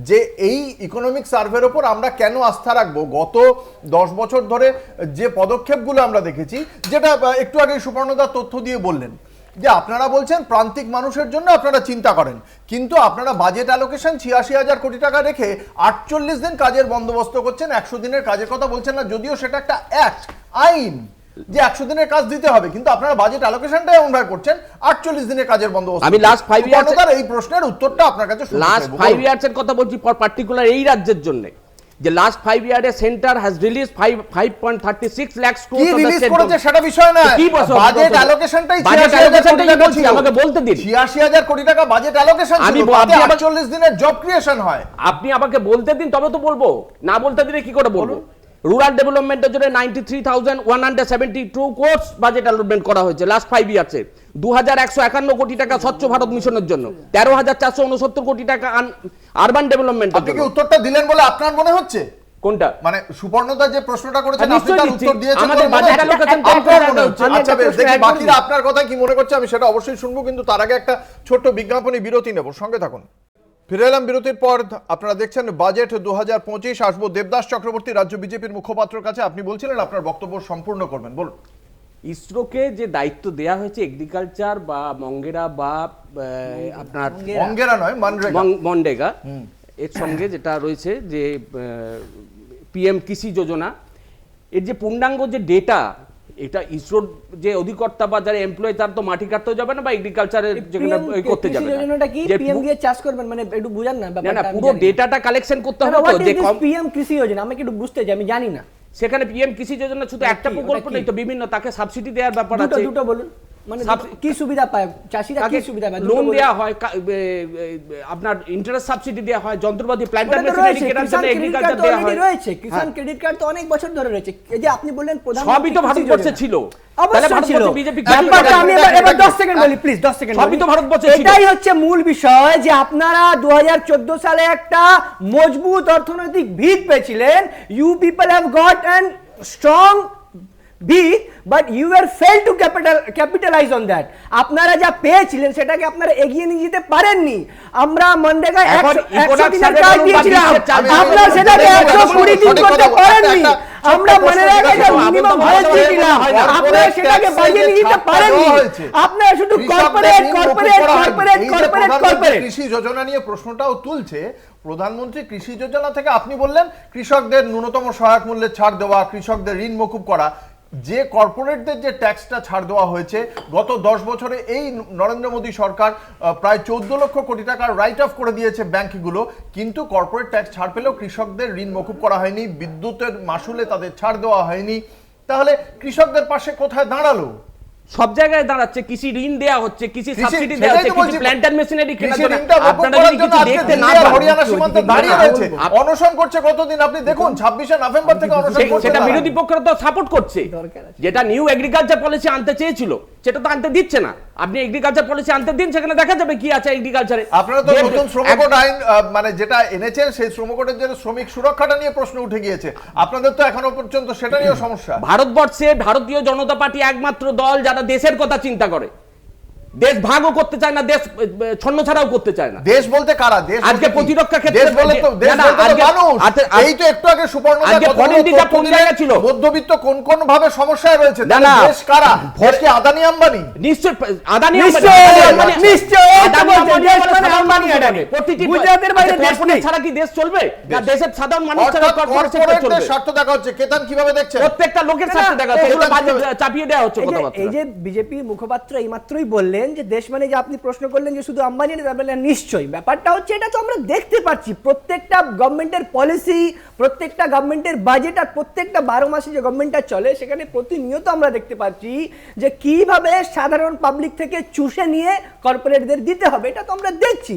যে এই ইকোনমিক সার্ভের ওপর আমরা কেন আস্থা রাখবো। গত 10 বছর ধরে যে পদক্ষেপগুলো আমরা দেখেছি, যেটা একটু আগে সুপর্ণদার তথ্য দিয়ে বললেন, যে আপনারা বলছেন প্রান্তিক মানুষের জন্য আপনারা চিন্তা করেন, কিন্তু আপনারা বাজেট অ্যালোকেশন 86,000 কোটি টাকা রেখে 48 দিন কাজের বন্দোবস্ত করছেন, 100 দিনের কাজের কথা বলছেন না। যদিও সেটা একটা অ্যাক্ট, আইন, যে 100 দিনের কাজ দিতে হবে, কিন্তু আপনারা বাজেট অ্যালোকেশনটাই এমন ভাবে করছেন 48 দিনের কাজের বন্দোবস্ত। আমি লাস্ট 5 ইয়ার্স এই প্রশ্নের উত্তরটা আপনার কাছে শুনতে চাইবো। লাস্ট 5 ইয়ার্স এর কথা বলছি, পার্টিকুলার এই রাজ্যের জন্য, যে লাস্ট 5 ইয়ারে centre has release 5.36 lakh crore. কি রিলিজ করেছে সেটা বিষয় না, বাজেট অ্যালোকেশনটাই 86,000 বলছি, আমাকে বলতে দিন। 86,000 কোটি টাকা বাজেট অ্যালোকেশন ছিল, তাতে 48 দিনের জব ক্রিয়েশন হয়। আপনি আমাকে বলতে দিন, তবে তো বলবো, না বলতে দিলে কি করে বলবো। রুরাল ডেভেলপমেন্টের জন্য 93,172 কোর্স বাজেট অ্যালটমেন্ট করা হয়েছে লাস্ট 5 ইয়ার্সে। 2,151 কোটি টাকা স্বচ্ছ ভারত মিশনের জন্য, 13,469 কোটি টাকা আরবান ডেভেলপমেন্টের জন্য। আপনি কি উত্তরটা দিলেন বলে আপনার মনে হচ্ছে? কোনটা? মানে সুপর্ণদা যে প্রশ্নটা করেছেন আপনি তার উত্তর দিয়েছেন। আমাদের বাজেট অ্যালোকেশন আচ্ছা বেশ, দেখি বাকিরা আপনার কথা কি মনে করছে, আমি সেটা অবশ্যই শুনবো, কিন্তু তার আগে একটা ছোট্ট বিজ্ঞাপনী বিরতি নেব, সঙ্গে থাকুন। ফিরে এলাম বিরতির পর। আপনারা দেখছেন বাজেট 2025। আসবো দেবদাস চক্রবর্তী, রাজ্য বিজেপির মুখপাত্রের কাছে। আপনি বলছিলেন আপনার বক্তব্য সম্পূর্ণ করবেন, বলুন। ইসরোকে যে দায়িত্ব দেয়া হয়েছে এগ্রিকালচার বা মঙ্গেরা বা আপনার মঙ্গেরা নয়, মনরেগা, এর সঙ্গে যেটা রয়েছে যে পিএম কৃষি যোজনা, এর যে পূর্ণাঙ্গ যে ডেটা, এটা ইসরোর যে অধিকর্তা বা যারা এমপ্লয়ি, তার তো মাটি কাটতেও যাবে না বা এগ্রিকালচারের যেখানে করতে যাবে না। যোজনাটা কি পিএম দিয়ে চাষ করবেন, মানে একটু বুঝান না ব্যাপারটা। না, পুরো ডেটাটা কালেকশন করতে হবে তো, যে পিএম কৃষি যোজনা আমি একটু বুঝতে চাই, আমি জানি না। সেখানে পিএম কৃষি যোজনা শুধু একটা প্রকল্প নেই তো, বিভিন্ন, তাকে সাবসিডি দেওয়ার ব্যাপার আছে। দুটো বলুন, মানে কি সুবিধা পায় চাষিরা, কি সুবিধা পায়? লোন দেয়া হয়, আপনার ইন্টারেস্ট সাবসিডি দেয়া হয়, যন্ত্রপাতি প্ল্যান্টার মেশিনারি কেনার জন্য এগ্রিকালচার দেয়া হয়। রয়েছে কিষান ক্রেডিট কার্ড তো অনেক বছর ধরে রয়েছে। এই যে আপনি বললেন প্রধানমন্ত্রী, সবই তো ভারতবর্ষে ছিল। অবশ্যই ছিল। বিজেপি আমি এবার 10 সেকেন্ড বলি, প্লিজ 10 সেকেন্ড। সবই তো ভারতবর্ষে ছিল। এটাই হচ্ছে মূল বিষয়, যে আপনারা 2014 সালে একটা মজবুত অর্থনৈতিক ভিত পেয়েছিলেন। You people have got an strong ভিত, but you are fail to capitalise on that. আপনারা যা পেয়েছিলেন সেটাকে আপনারা এগিয়ে নিয়ে যেতে পারেননি। আমরা মনরেগা 100 দিনের কাজ দিয়েছিলাম, আপনারা সেটাকে 120 দিন করতে পারেননি। আমরা মনরেগাকে মিনিমাম ওয়েজ দিয়েছিলাম, আপনারা সেটাকে বাড়িয়ে নিয়ে যেতে পারেননি। আপনারা শুধু কর্পোরেট। কৃষি যোজনা নিয়ে প্রশ্নটাও তুলছে প্রধানমন্ত্রী। কৃষি যোজনা থেকে আপনি বললেন কৃষকদের ন্যূনতম সহায়ক মূল্যে ছাড় দেওয়া, কৃষকদের ঋণ মকুব করা, যে কর্পোরেটদের যে ট্যাক্সটা ছাড় দেওয়া হয়েছে গত 10 বছরে, এই নরেন্দ্র মোদী সরকার প্রায় 14 লক্ষ কোটি টাকার রাইট অফ করে দিয়েছে ব্যাংকগুলো, কিন্তু কর্পোরেট ট্যাক্স ছাড় পেলেও কৃষকদের ঋণ মকুব করা হয়নি, বিদ্যুতের মাসুলে তাদের ছাড় দেওয়া হয়নি। তাহলে কৃষকদের পাশে কোথায় দাঁড়ালো? সব জায়গায় দাঁড়াচ্ছে, কৃষি ঋণ দেয়া হচ্ছে, কৃষি সাবসিডি দেয়া হচ্ছে, কৃষি প্ল্যান্টার মেশিনারি কেনার জন্য। আপনারা যদি কিছু দেখতে না পান, হরিয়ানা সীমান্তে দাঁড়িয়ে রয়েছে, অনশন করছে কতদিন আপনি দেখুন। 26শে নভেম্বর থেকে অনশন করছে। সেটা বিরোধী পক্ষরা তো সাপোর্ট করছে। যেটা নিউ এগ্রিকালচার পলিসি আনতে চেয়েছিল সেটা তো আনতে দিচ্ছে না। আপনি এগ্রিকালচার পলিসি আনতে দিন, সেখানে দেখা যাবে কি আছে এগ্রিকালচারে। আপনারা তো নতুন শ্রম কোড আইন মানে যেটা এনেছেন, সেই শ্রম কোডের জন্য শ্রমিক সুরক্ষাটা নিয়ে প্রশ্ন উঠে গিয়েছে। আপনাদের তো এখনো পর্যন্ত সেটা নিয়েও সমস্যা। ভারতবর্ষে ভারতীয় জনতা পার্টি একমাত্র দল যারা দেশের কথা চিন্তা করে। দেশ ভাগও করতে চায় না, দেশ ছন্নছাড়াও করতে চায় না। দেশ বলতে কারা? দেশ আজকে বলতে কি? প্রতিরক্ষা ক্ষেত্রে দেশ বলে তো না, না, মানুষ। আজকে- এই তো একটু আগে সুপর্ণদা আজকে কথা ফরেন বলে টিজা তথ্য কোন দিলেন, জায়গায় ছিল? মধ্যবিত্ত কোন কোন ভাবে সমস্যায় রয়েছে। না, তাহলে না। দেশ কারা? দেশ কি আদানি আম্বানি? নিশ্চয় আদানি গুজরাটের বাইরে দেশ নেই। ছাড়া কি দেশ চলবে না? দেশের সাধারণ মানুষ ছাড়া অর্থাৎ কর্পোরেট সেক্টর কর্পোরেটদের চলবে। স্বার্থ দেখা হচ্ছে। কেতান কিভাবে দেখছেন? প্রত্যেকটা লোকের স্বার্থ দেখা যাচ্ছে, এগুলো বাজে চাপিয়ে দেওয়া হচ্ছে এই যে- কথাবার্তা। এই যে বিজেপি মুখপাত্র এইমাত্রই বললেন যে দেশ মানে যে আপনি প্রশ্ন করলেন যে শুধু আম্বানি নিশ্চয়ই ব্যাপারটা হচ্ছে এটা তো আমরা দেখতে পাচ্ছি প্রত্যেকটা গভর্নমেন্টের পলিসি, প্রত্যেকটা গভর্নমেন্টের বাজেট আর প্রত্যেকটা 12 মাসে যে গভর্নমেন্টটা চলে সেখানে প্রতিনিয়ত আমরা দেখতে পাচ্ছি যে কিভাবে সাধারণ পাবলিক থেকে চুষে নিয়ে কর্পোরেটদের দিতে হবে। এটা তো আমরা দেখছি।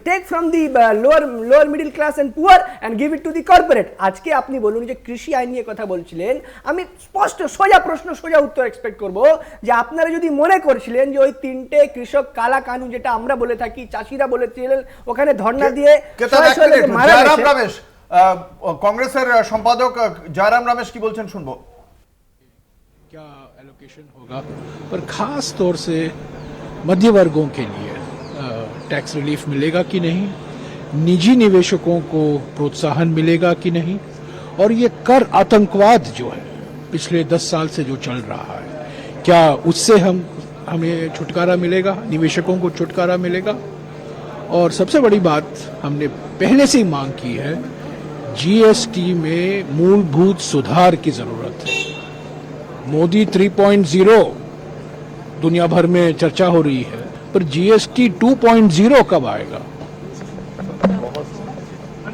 Take from the lower middle class and poor and give it to the corporate. আজকে আপনি বলুন যে কৃষি আইন নিয়ে কথা বলছিলেন, আমি স্পষ্ট সোজা প্রশ্ন সোজা উত্তর এক্সপেক্ট করব যে আপনারা যদি মনে করছিলেন যে ওই 3টে কৃষক কালা কানুন যেটা আমরা বলে থাকি, চাষিরা বলেছিলেন ওখানে ধর্ণা দিয়ে কেতান এক শয়ে শয়ে মিনিট, লোকে মারা জয়রাম গেছে। রমেশ কংগ্রেসের সম্পাদক জয়রাম রমেশ কি বলছেন শুনবো। क्या एलोकेशन होगा, पर खास तौर से मध्य वर्गों के लिए टैक्स रिलीफ मिलेगा कि नहीं, निजी निवेशकों को प्रोत्साहन मिलेगा कि नहीं, और ये कर आतंकवाद जो है पिछले 10 साल से जो चल रहा है, क्या उससे हमें छुटकारा मिलेगा, निवेशकों को छुटकारा मिलेगा। और सबसे बड़ी बात हमने पहले से ही मांग की है, जीएसटी में मूलभूत सुधार की जरूरत है। मोदी 3.0 दुनिया भर में चर्चा हो रही है, पर जीएसटी 2.0 कब आएगा?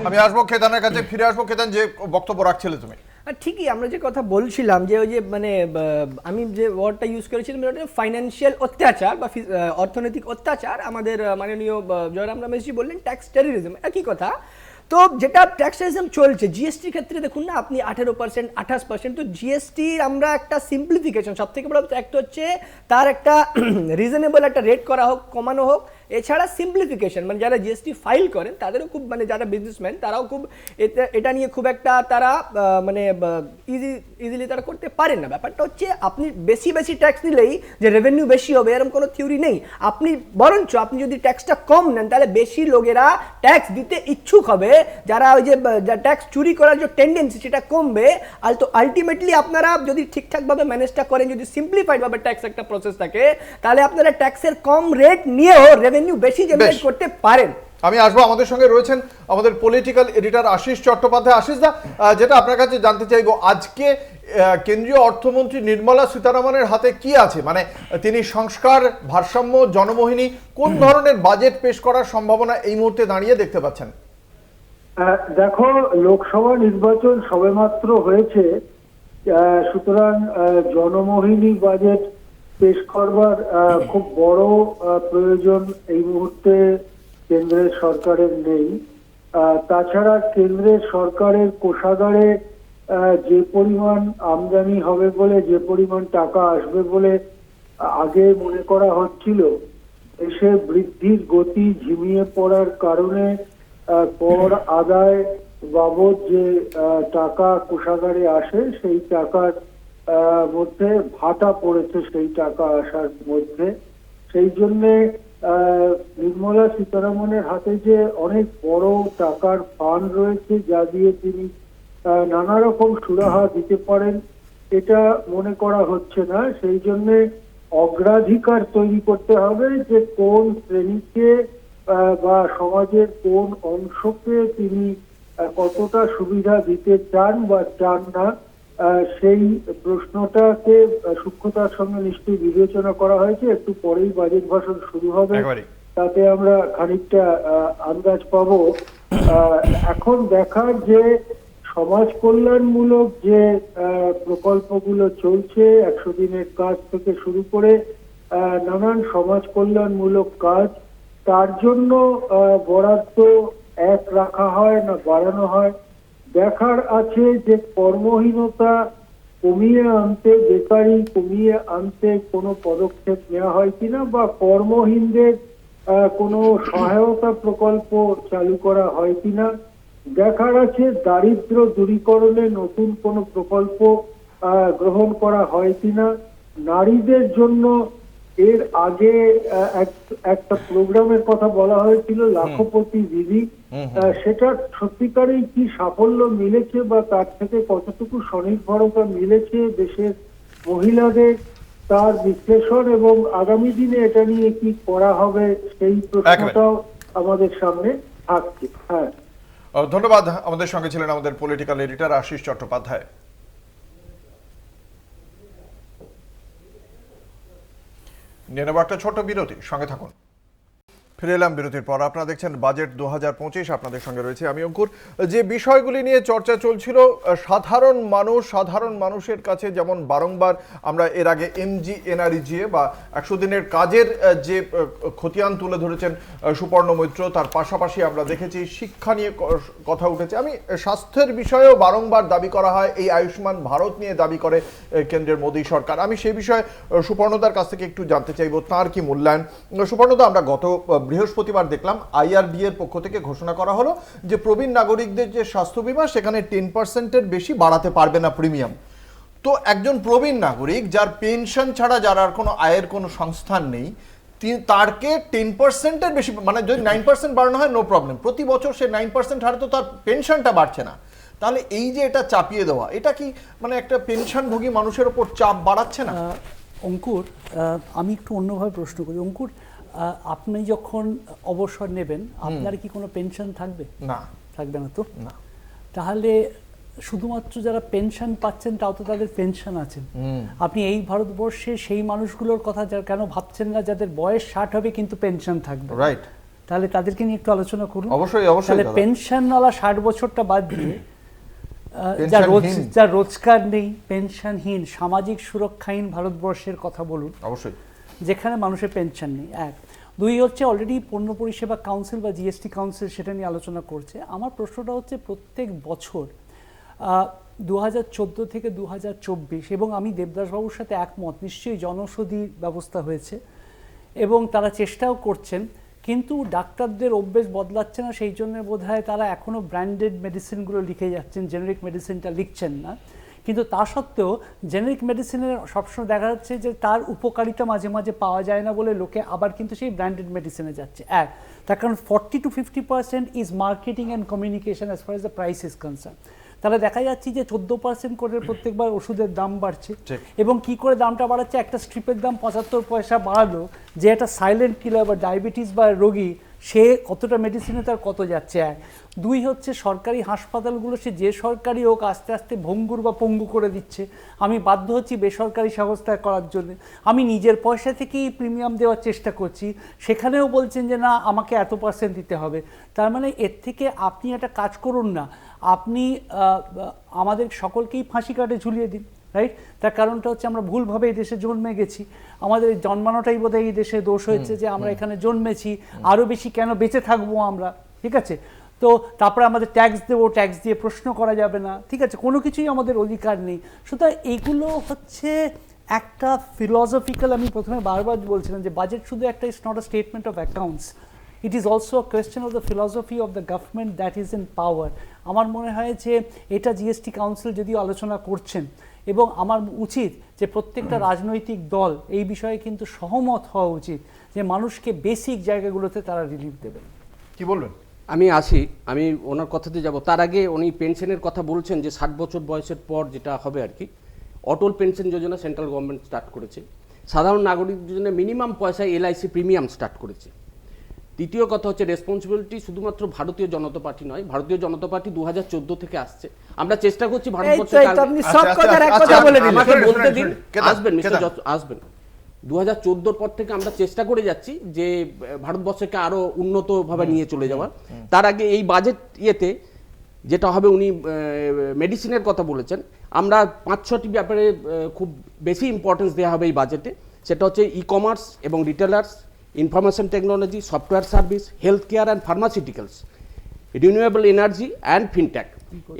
আমি আসবো কেতানের কাছে, ফিরে আসবো। কেতান, যে বক্তব্য রাখছিলে তুমি। আর ঠিকই আমরা যে কথা বলছিলাম যে ওই যে মানে আমি যে ওয়ার্ডটা ইউজ করেছিলাম ওটা ফাইন্যান্সিয়াল অত্যাচার বা অর্থনৈতিক অত্যাচার। আমাদের মাননীয় জয়রাম রমেশজি বললেন ট্যাক্স টেররিজম, একই কথা। তো যেটা ট্যাক্স টেররিজম চলছে জিএসটির ক্ষেত্রে দেখুন না আপনি 18%, 28%। তো জিএসটির আমরা একটা সিম্পলিফিকেশন, সব থেকে বড় একটা হচ্ছে তার একটা রিজনেবল একটা রেট করা হোক, কমানো হোক। এছাড়া সিম্পলিফিকেশন মানে যারা জিএসটি ফাইল করেন তাদেরও খুব মানে যারা বিজনেসম্যান তারাও খুব এটা নিয়ে খুব একটা তারা মানে ইজিলি তারা করতে পারেন না। ব্যাপারটা হচ্ছে আপনি বেশি বেশি ট্যাক্স নিলেই যে রেভিনিউ বেশি হবে এরকম কোনো থিওরি নেই। আপনি বরঞ্চ আপনি যদি ট্যাক্সটা কম নেন তাহলে বেশি লোকেরা ট্যাক্স দিতে ইচ্ছুক হবে, যারা ওই যে ট্যাক্স চুরি করার যে টেন্ডেন্সি সেটা কমবে। আর তো আলটিমেটলি আপনারা যদি ঠিকঠাকভাবে ম্যানেজটা করেন, যদি সিম্পলিফাইড ভাবে ট্যাক্স একটা প্রসেস থাকে, তাহলে আপনারা ট্যাক্সের কম রেট নিয়েও রেভিনিউ বেশি জেনারেট করতে পারেন। আমি আসবো, আমাদের সঙ্গে রয়েছেন আমাদের পলিটিক্যাল এডিটর আশিস চট্টোপাধ্যায়। আশিস দা, যেটা আপনার কাছে জানতে চাইবো, আজকে কেন্দ্রীয় অর্থমন্ত্রী নির্মলা সীতারামনের হাতে কি আছে? মানে তিনি সংস্কার, ভারসাম্য, জনমোহিনী, কোন ধরনের বাজেট পেশ করার সম্ভাবনা এই মুহূর্তে দাঁড়িয়ে দেখতে পাচ্ছেন? দেখো, লোকসভা নির্বাচন সবেমাত্র হয়েছে, সুতরাং জনমোহিনী বাজেট পেশ করবার খুব বড় প্রয়োজন এই মুহূর্তে কেন্দ্রের সরকারের নেই। তাছাড়া কেন্দ্রের সরকারের কোষাগারে যে পরিমাণ আমদানি হবে বলে, যে পরিমাণ টাকা আসবে বলে আগে মনে করা হচ্ছিল, দেশে বৃদ্ধির গতি ঝিমিয়ে পড়ার কারণে কর আদায় বাবদ যে টাকা কোষাগারে আসে সেই টাকার মধ্যে ভাটা পড়েছে, সেই টাকা আসার মধ্যে। সেই জন্যে নির্মলা সীতারামনের হাতে যে অনেক বড় টাকার ফান্ড রয়েছে যা দিয়ে তিনি নানা রকম সুরাহা দিতে পারেন, এটা মনে করা হচ্ছে না। সেই জন্যে অগ্রাধিকার তৈরি করতে হবে যে কোন শ্রেণীকে বা সমাজের কোন অংশকে তিনি কতটা সুবিধা দিতে চান বা চান না, সেই প্রশ্নটাকে সূক্ষ্মতার সঙ্গে নিশ্চয়ই বিবেচনা করা হয়েছে। একটু পরেই বাজেট ভাষণ শুরু হবে, তাতে আমরা খানিকটা আন্দাজ পাবো। এখন দেখার যে সমাজ কল্যাণমূলক যে প্রকল্পগুলো চলছে, 100 দিনের কাজ থেকে শুরু করে নানান সমাজ কল্যাণমূলক কাজ, তার জন্য বরাদ্দ এক রাখা হয় না বাড়ানো হয়। দেখার আছে যে কর্মহীনতা কমিয়ে আনতে, বেকারি কমিয়ে আনতে কোনো পদক্ষেপ নেওয়া হয় কিনা, বা কর্মহীনদের কোনো সহায়তা প্রকল্প চালু করা হয় কিনা। দেখার আছে দারিদ্র দূরীকরণে নতুন কোনো প্রকল্প গ্রহণ করা হয় কিনা। নারীদের জন্য এর আগে একটা প্রোগ্রামের কথা বলা হয়েছিল লাখপতি দিদি, সেটা সত্যিকারেই কি সাফল্য মিলেছে বা তার থেকে কতটুকু স্বনির্ভরতা মিলেছে দেশের মহিলাদের, তার বিশ্লেষণ এবং আগামী দিনে এটা নিয়ে কি করা হবে সেই প্রশ্নটাও আমাদের সামনে থাকছে। হ্যাঁ, ধন্যবাদ। আমাদের সঙ্গে ছিলেন আমাদের পলিটিক্যাল এডিটর আশিস চট্টোপাধ্যায়। নিয়ে নেব একটা ছোট্ট বিরতি, সঙ্গে থাকুন। ফিরে এলাম বিরতির পর। আপনারা দেখছেন বাজেট 2025, আপনাদের সঙ্গে রয়েছে আমি অঙ্কুর। যে বিষয়গুলি নিয়ে চর্চা চলছিল, সাধারণ মানুষের কাছে যেমন বারংবার আমরা এর আগে MGNREGA বা 100 দিনের কাজের যে খতিয়ান তুলে ধরেছেন সুপর্ণ মৈত্র, তার পাশাপাশি আমরা দেখেছি শিক্ষা নিয়ে কথা উঠেছে। আমি স্বাস্থ্যের বিষয়েও বারংবার দাবি করা হয়, এই আয়ুষ্মান ভারত নিয়ে দাবি করে কেন্দ্রের মোদী সরকার। আমি সেই বিষয়ে সুপর্ণদার কাছ থেকে একটু জানতে চাইব তার কি মূল্যায়ন। সুপর্ণদা, আমরা গত বৃহস্পতিবার দেখলাম IRB এর পক্ষ থেকে ঘোষণা করা হলো যে প্রবীণ নাগরিকদের যে স্বাস্থ্য বীমা সেখানে 10%-এর বেশি বাড়াতে পারবে না প্রিমিয়াম। তো একজন প্রবীণ নাগরিক যার পেনশন ছাড়া যার আর কোনো আয়ের কোনো সংস্থান নেই, তারকে 10%-এর বেশি, মানে যদি 9% বাড়ানো হয় নো প্রবলেম, প্রতি বছর সে 9% হারে তো তার পেনশনটা বাড়ছে না। তাহলে এই যে এটা চাপিয়ে দেওয়া, এটা কি মানে একটা পেনশনভোগী মানুষের ওপর চাপ বাড়াচ্ছে না? অঙ্কুর, আমি একটু অন্যভাবে প্রশ্ন করি। অঙ্কুর, আপনি যখন অবসর নেবেন আপনার কি কোনো পেনশন থাকবে? না, থাকবে না তো। না। তাহলে শুধুমাত্র যারা পেনশন পাচ্ছেন তাও তো তাদের পেনশন আছেন। আপনি এই ভারতবর্ষে সেই মানুষগুলোর কথা কেন ভাবছেন না যাদের বয়স 60 হবে কিন্তু পেনশন থাকবে? রাইট। তাহলে তাদেরকে নিয়ে একটু আলোচনা করুন। অবশ্যই অবশ্যই। তাহলে পেনশনওয়ালা 60 বছরটা বাদ দিয়ে যার রোজগার নেই, পেনশনহীন, সামাজিক সুরক্ষাহীন ভারতবর্ষের কথা বলুন, অবশ্যই, যেখানে মানুষের পেনশন নেই। 1, 2 হচ্ছে অলরেডি পণ্য পরিষেবা কাউন্সিল বা GST কাউন্সিল সেটা নিয়ে আলোচনা করছে। আমার প্রশ্নটা হচ্ছে প্রত্যেক বছর 2014 থেকে 2024, এবং আমি দেবদাসবাবুর সাথে একমত, নিশ্চয়ই জনৌষধি ব্যবস্থা হয়েছে এবং তারা চেষ্টাও করছেন, কিন্তু ডাক্তারদের অভ্যেস বদলাচ্ছে না, সেই জন্য বোধহয় তারা এখনও ব্র্যান্ডেড মেডিসিনগুলো লিখে যাচ্ছেন, জেনারিক মেডিসিনটা লিখছেন না। কিন্তু তা সত্ত্বেও জেনারিক মেডিসিনের সবসময় দেখা যাচ্ছে যে তার উপকারিতা মাঝে মাঝে পাওয়া যায় না বলে লোকে আবার কিন্তু সেই ব্র্যান্ডেড মেডিসিনে যাচ্ছে। তার কারণ 40 to 50% is marketing and communication as far as the price is concern. তাহলে দেখা যাচ্ছে যে 14% করে প্রত্যেকবার ওষুধের দাম বাড়ছে, এবং কি করে দামটা বাড়াচ্ছে, একটা স্ট্রিপের দাম 75 পয়সা বাড়ালো, যে একটা সাইলেন্ট কিলার বা ডায়াবেটিস বা রোগী সে কতটা মেডিসিনে তার কত যাচ্ছে। 2 হচ্ছে সরকারি হাসপাতালগুলো, সে যে সরকারি হোক, আস্তে আস্তে ভঙ্গুর বা পঙ্গু করে দিচ্ছে। আমি বাধ্য হচ্ছি বেসরকারি সংস্থায় করার জন্য, আমি নিজের পয়সা থেকেই প্রিমিয়াম দেওয়ার চেষ্টা করছি, সেখানেও বলছেন যে না আমাকে এত % দিতে হবে। তার মানে এর থেকে আপনি একটা কাজ করুন না, আপনি আমাদের সকলকেই ফাঁসি কাটে ঝুলিয়ে দিন, রাইট? তার কারণটা হচ্ছে আমরা ভুলভাবে এই দেশে জন্মে গেছি, আমাদের জন্মানোটাই বোধহয় এই দেশে দোষ হয়েছে যে আমরা এখানে জন্মেছি, আরও বেশি কেন বেঁচে থাকবো আমরা, ঠিক আছে? তো তারপরে আমাদের ট্যাক্স দেবো, ট্যাক্স দিয়ে প্রশ্ন করা যাবে না, ঠিক আছে? কোনো কিছুই আমাদের অধিকার নেই। সুতরাং এইগুলো হচ্ছে একটা ফিলসফিক্যাল, আমি প্রথমে বারবার বলছিলাম যে বাজেট শুধু একটা, it's not a statement of accounts, it is also a question of the philosophy of the government that is in পাওয়ার। আমার মনে হয় যে এটা GST কাউন্সিল যদিও আলোচনা করছেন, এবং আমার উচিত যে প্রত্যেকটা রাজনৈতিক দল এই বিষয়ে কিন্তু সহমত হওয়া উচিত যে মানুষকে বেসিক জায়গাগুলোতে তারা রিলিফ দেবেন। কি বলবেন? আমি ওনার কথাতে যাব। তার আগে উনি পেনশনের কথা বলছেন যে 60 বছর বয়সের পর যেটা হবে আর কি, অটল পেনশন যোজনা সেন্ট্রাল গভর্নমেন্ট স্টার্ট করেছে, সাধারণ নাগরিকদের জন্য মিনিমাম পয়সায় LIC প্রিমিয়াম স্টার্ট করেছে। দ্বিতীয় কথা হচ্ছে রেসপন্সিবিলিটি শুধুমাত্র ভারতীয় জনতা পার্টি নয়, ভারতীয় জনতা পার্টি 2014 থেকে আসছে। আমরা চেষ্টা করছি ভারতবর্ষে, আমাকে বলতে দিন, আসবেন মিস্টার আসবেন। 2014 পর থেকে আমরা চেষ্টা করে যাচ্ছি যে ভারতবর্ষকে আরো উন্নতভাবে নিয়ে চলে যাওয়ার। তার আগে এই বাজেট ইয়েতে যেটা হবে, উনি মেডিসিনের কথা বলেছেন, আমরা 5-6টি ব্যাপারে খুব বেশি ইম্পর্টেন্স দেওয়া হবে এই বাজেটে। সেটা হচ্ছে ই-কমার্স এবং retailers, information technology, software service, health care and pharmaceuticals, renewable energy and fintech.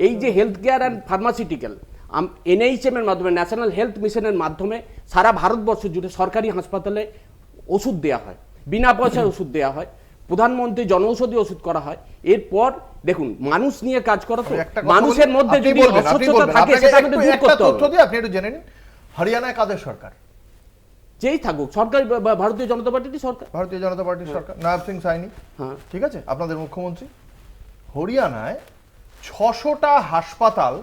এই যে health care and pharmaceutical, NHM এর মাধ্যমে, ন্যাশনাল হেলথ মিশনের মাধ্যমে সারা ভারতবর্ষ জুড়ে সরকারি হাসপাতালে ওষুধ দেওয়া হয়, বিনা পয়সায় ওষুধ দেওয়া হয়, প্রধানমন্ত্রী জনঔষধি ওষুধ করা হয়। এরপর দেখুন, মানুষ নিয়ে কাজ করা তো, মানুষের মধ্যে যদি অস্বচ্ছতা থাকে সেটা আমাদের দূর করতে হবে। তথ্য দিয়ে আপনি একটু জেনে নিন, হরিয়ানায় কাদের সরকার? যেই থাকুক সরকার ভারতীয় জনতা পার্টিরই সরকার। ভারতীয় জনতা পার্টির সরকার, নায়াব সিং সাইনি, হ্যাঁ ঠিক আছে, আপনাদের মুখ্যমন্ত্রী। হরিয়ানায় 600টা হাসপাতাল,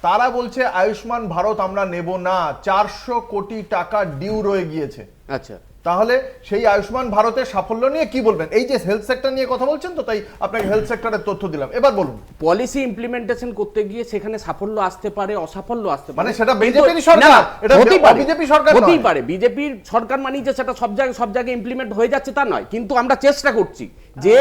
তারা বলছে আয়ুষ্মান ভারত আমরা নেব না, 400 কোটি টাকা ডিউ রয়ে গিয়েছে। আচ্ছা, তাহলে সেই আয়ুষ্মান ভারতের সাফল্য নিয়ে কি বলবেন? এই যে হেলথ সেক্টর নিয়ে কথা বলছেন, তো তাই আপনাকে হেলথ সেক্টরের তথ্য দিলাম, এবার বলুন। পলিসি ইমপ্লিমেন্টেশন করতে গিয়ে সেখানে সাফল্য আসতে পারে, অসাফল্য আসতে পারে, মানে সেটা কিন্তু- বিজেপির সরকার, না, এটা হতেই পারে, বিজেপি সরকার হতেই নয়। পারে বিজেপির সরকার মানে যে সেটা সব জায়গায় ইমপ্লিমেন্ট হয়ে যাচ্ছে তা নয়, কিন্তু আমরা চেষ্টা করছি যে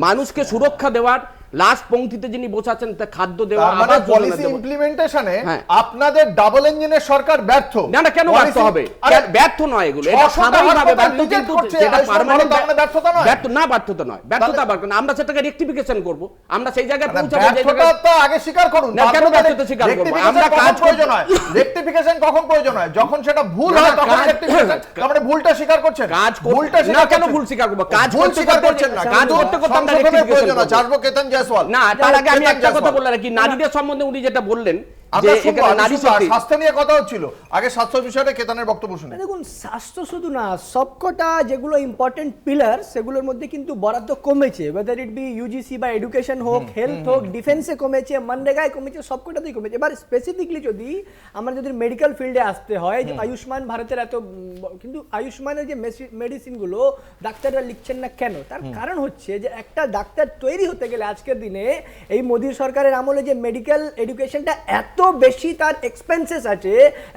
মানুষকে সুরক্ষা দেওয়ার, লাস্ট পংক্তিতে যিনি বসাচ্ছেন তা খাদ্য দেওয়া, তার মানে আবাস যোজনা পলিসি দেওয়া। ইমপ্লিমেন্টেশনে হ্যাঁ। আপনাদের ডাবল ইঞ্জিনের সরকার ব্যর্থ। না না, কেন ব্যর্থ Policy- হবে? আরে, ব্যর্থ নয় এগুলো, এটা 600টা স্বাভাবিকভাবে হাসপাতাল ব্যর্থ, reject কিন্তু করছে, যেটা আয়ুষ্মান পার্মানেন্ট ভারত মানে ব্যর্থতা নয়? ব্যর্থতা নয়, ব্যর্থতা না, আমরা সেটাকে রেকটিফিকেশন করব, আমরা সেই জায়গায় মানে পৌঁছাবো যে ব্যর্থতা জায়গায়- তো আগে স্বীকার করুন। না, কেন ব্যর্থতা স্বীকার করবো? আমরা কাজ প্রয়োজন হয়, রেকটিফিকেশন কখন প্রয়োজন হয়? যখন সেটা ভুল না, হয় না, তখন কাজ- রেকটিফিকেশন। আমরা ভুলটা স্বীকার করছেন, কাজ ভুলটা না, স্বীকার কেন করছেন। ভুল স্বীকার করবো? কাজ ভুল করতে স্বীকার করতে- করছেন না, কাজ কিন্তু করতে করতে আমরা সংশোধনের rectification প্রয়োজন আছে। করবো। আসবো কেতন জয়সওয়াল। না, তার আগে আমি কেতন একটা কথা জয়সওয়াল। বলে রাখি, নারীদের সম্বন্ধে উনি যেটা বললেন যে আমরা শুনবো, এখানে আমি নারী শুনবো, শক্তি, স্বাস্থ্য নিয়ে কথা হচ্ছিল, আগে স্বাস্থ্য বিষয়টা কেতনের বক্তব্য শুনে। দেখুন, স্বাস্থ্য শুধু না, সবকটা যেগুলো ইম্পর্টেন্ট পিলার সেগুলোর মধ্যে কিন্তু বরাদ্দ কমেছে, ওয়েদার ইট বি ইউজিসি বা এডুকেশন হোক, হেলথ হোক, ডিফেন্সে কমেছে, মনরেগায় কমেছে, সবকটাতেই কমেছে। এবার স্পেসিফিকলি যদি আমরা যদি মেডিকেল ফিল্ডে আসতে হয়, যে আয়ুষ্মান ভারতের এত কিন্তু আয়ুষ্মানের যে মেডিসিনগুলো ডাক্তাররা লিখছেন না কেন? তার কারণ হচ্ছে যে একটা ডাক্তার তৈরি হতে গেলে আজকের দিনে এই মোদী সরকারের আমলে যে মেডিকেল এডুকেশনটা এত বেশি তার এক্সপেন্সেস আছে,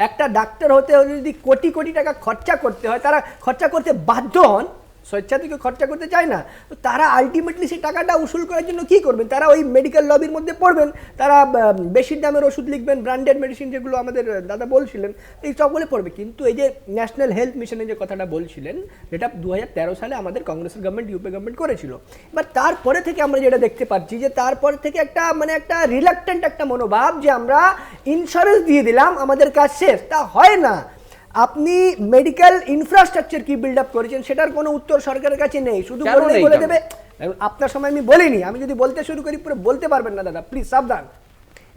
একটা ডাক্তার হতে হলে যদি কোটি কোটি টাকা খরচা করতে হয়, তারা খরচা করতে বাধ্য হন, স্বেচ্ছা থেকে খরচা করতে চায় না। তো তারা আলটিমেটলি সেই টাকাটা উসুল করার জন্য কি করবেন? তারা ওই মেডিকেল লবির মধ্যে পড়বেন, তারা বেশি দামের ওষুধ লিখবেন, ব্র্যান্ডেড মেডিসিন যেগুলো আমাদের দাদা বলছিলেন, এই সবগুলো পড়বে। কিন্তু এই যে ন্যাশনাল হেলথ মিশনের যে কথাটা বলছিলেন, যেটা 2013 সালে আমাদের কংগ্রেসের গভর্নমেন্ট, ইউপি গভর্নমেন্ট করেছিল, এবার তারপরে থেকে আমরা যেটা দেখতে পাচ্ছি যে তারপরে থেকে একটা মানে একটা রিলাক্টেন্ট একটা মনোভাব যে আমরা ইন্স্যুরেন্স দিয়ে দিলাম, আমাদের কাজ শেষ। তা হয় না। আপনি মেডিকেল ইনফ্রাস্ট্রাকচার কি বিল্ড আপ করেছেন সেটার কোনো উত্তর সরকারের কাছে নেই, শুধু কেন বললেই নেই? বলে কেন? দেবে। আপনার সময় আমি বলিনি, আমি যদি বলতে শুরু করি পুরো বলতে পারবেন না দাদা, প্লিজ সাবধান।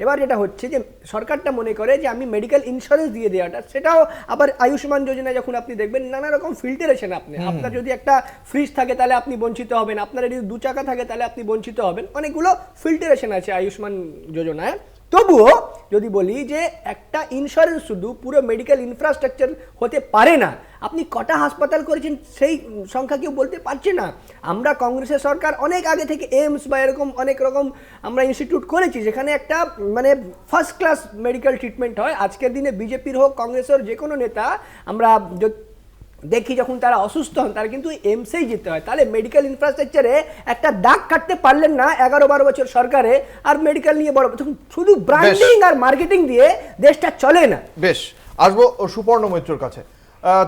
এবার যেটা হচ্ছে যে সরকারটা মনে করে যে আমি মেডিকেল ইন্স্যুরেন্স দিয়ে দেওয়াটা, সেটাও আবার আয়ুষ্মান যোজনা যখন আপনি দেখবেন নানা রকম ফিল্টারেশন, আপনার যদি একটা ফ্রিজ থাকে তাহলে আপনি বঞ্চিত হবেন, আপনার যদি 2 চাকা থাকে তাহলে আপনি বঞ্চিত হবেন, অনেকগুলো ফিল্টারেশন আছে আয়ুষ্মান যোজনায়। তবুও যদি বলি যে একটা ইন্স্যুরেন্স শুধু পুরো মেডিকেল ইনফ্রাস্ট্রাকচার হতে পারে না। আপনি কটা হাসপাতাল করেছেন সেই সংখ্যা কেউ বলতে পারছে না। আমরা কংগ্রেসের সরকার অনেক আগে থেকে এইমস বা এরকম অনেক রকম আমরা ইনস্টিটিউট করেছি, যেখানে একটা মানে ফার্স্ট ক্লাস মেডিকেল ট্রিটমেন্ট হয়। আজকের দিনে বিজেপির হোক, কংগ্রেসের যে কোনো নেতা আমরা দেখি যখন তারা অসুস্থ হন, তারা কিন্তু এমসেই যেতে হয়। তাহলে মেডিকেল ইনফ্রাস্ট্রাকচারে একটা দাগ কাটতে পারলেন না 11-12 বছর সরকারে, আর মেডিকেল নিয়ে বড় শুধু ব্র্যান্ডিং আর মার্কেটিং দিয়ে দেশটা চলে না। বেশ, আসবো সুপর্ণ মৈত্রর কাছে।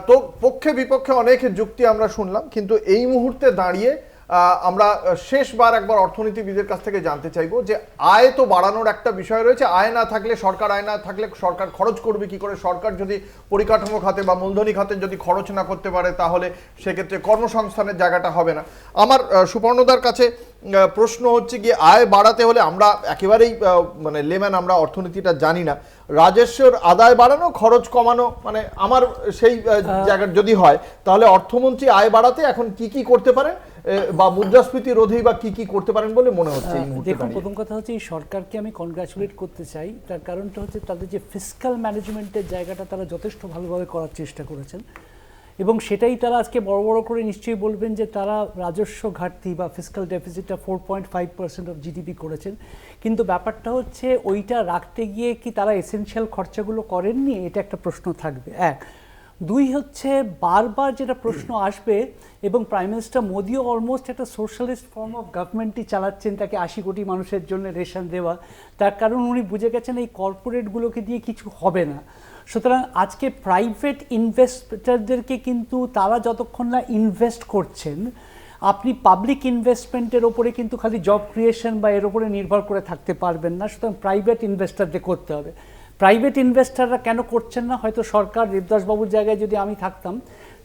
তো পক্ষে বিপক্ষে অনেক যুক্তি আমরা শুনলাম, কিন্তু এই মুহূর্তে দাঁড়িয়ে আমরা শেষবার একবার অর্থনীতিবিদের কাছ থেকে জানতে চাইবো যে আয় তো বাড়ানোর একটা বিষয় রয়েছে, আয় না থাকলে সরকার, আয় না থাকলে সরকার খরচ করবে কি করে? সরকার যদি পরিকাঠামো খাতে বা মূলধনী খাতে যদি খরচ না করতে পারে, তাহলে সেক্ষেত্রে কর্মসংস্থানের জায়গাটা হবে না। আমার সুপর্ণদার কাছে প্রশ্ন হচ্ছে গিয়ে, আয় বাড়াতে হলে আমরা একেবারেই মানে লেম্যান, আমরা অর্থনীতিটা জানি না, রাজস্বের আদায় বাড়ানো, খরচ কমানো, মানে আমার সেই জায়গা যদি হয়, তাহলে অর্থমন্ত্রী আয় বাড়াতে এখন কি কি করতে পারেন বা মুদ্রাস্ফীতি রোধেই বা কি কি করতে পারেন বলে মনে হচ্ছে এই মুহূর্তে? দেখুন, প্রথম কথা হচ্ছে এই সরকারকে আমি কনগ্রাচুলেট করতে চাই। তার কারণটা হচ্ছে তাদের যে ফিসকাল ম্যানেজমেন্টের জায়গাটা তারা যথেষ্ট ভালোভাবে করার চেষ্টা করেছেন, এবং সেটাই তারা আজকে বড় বড় করে নিশ্চয়ই বলবেন যে তারা রাজস্ব ঘাটতি বা ফিসকাল ডেফিসিটটা 4.5% অফ জিডিপি করেছেন। কিন্তু ব্যাপারটা হচ্ছে ওইটা রাখতে গিয়ে কি তারা এসেনশিয়াল খরচাগুলো করেননি, এটা একটা প্রশ্ন থাকবে। 1, 2 হচ্ছে বারবার যেটা প্রশ্ন আসবে, এবং প্রাইম মিনিস্টার মোদিও অলমোস্ট একটা সোশ্যালিস্ট ফর্ম অফ গভর্নমেন্টই চালাচ্ছেন, তাকে 80 কোটি মানুষের জন্য রেশন দেওয়া। তার কারণ উনি বুঝে গেছেন এই কর্পোরেটগুলোকে দিয়ে কিছু হবে না। সুতরাং আজকে প্রাইভেট ইনভেস্টরদেরকে কিন্তু তারা যতক্ষণ না ইনভেস্ট করছেন, আপনি পাবলিক ইনভেস্টমেন্টের ওপরে কিন্তু খালি জব ক্রিয়েশন বা এর ওপরে নির্ভর করে থাকতে পারবেন না। সুতরাং প্রাইভেট ইনভেস্টরদের করতে হবে। প্রাইভেট ইনভেস্টররা কেন করছেন না? হয়তো সরকার, দেবদাসবাবুর জায়গায় যদি আমি থাকতাম,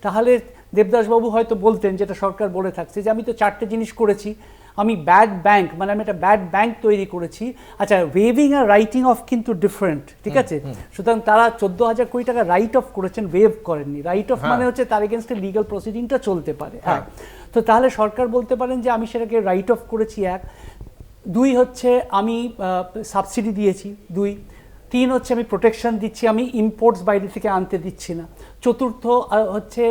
তাহলে দেবদাসবাবু হয়তো বলতেন, যেটা সরকার বলে থাকছে, যে আমি তো 4টে জিনিস করেছি, আমি ব্যাড ব্যাংক, মানে আমি একটা ব্যাড ব্যাংক তৈরি করেছি। আচ্ছা, ওয়েভিং আর রাইটিং অফ কিন্তু ডিফারেন্ট, ঠিক আছে? সুতরাং তারা 14,000 কোটি টাকা রাইট অফ করেছেন, ওয়েভ করেননি। রাইট অফ মানে হচ্ছে তার এগেনস্টে লিগাল প্রসিডিংটা চলতে পারে। হ্যাঁ, তো তাহলে সরকার বলতে পারেন যে আমি সেটাকে রাইট অফ করেছি, এক। দুই হচ্ছে আমি সাবসিডি দিয়েছি, দুই। তিন হচ্ছে আমি প্রোটেকশন দিচ্ছি, আমি ইম্পোর্টস বাইরে থেকে আনতে দিচ্ছি না। চতুর্থ হচ্ছে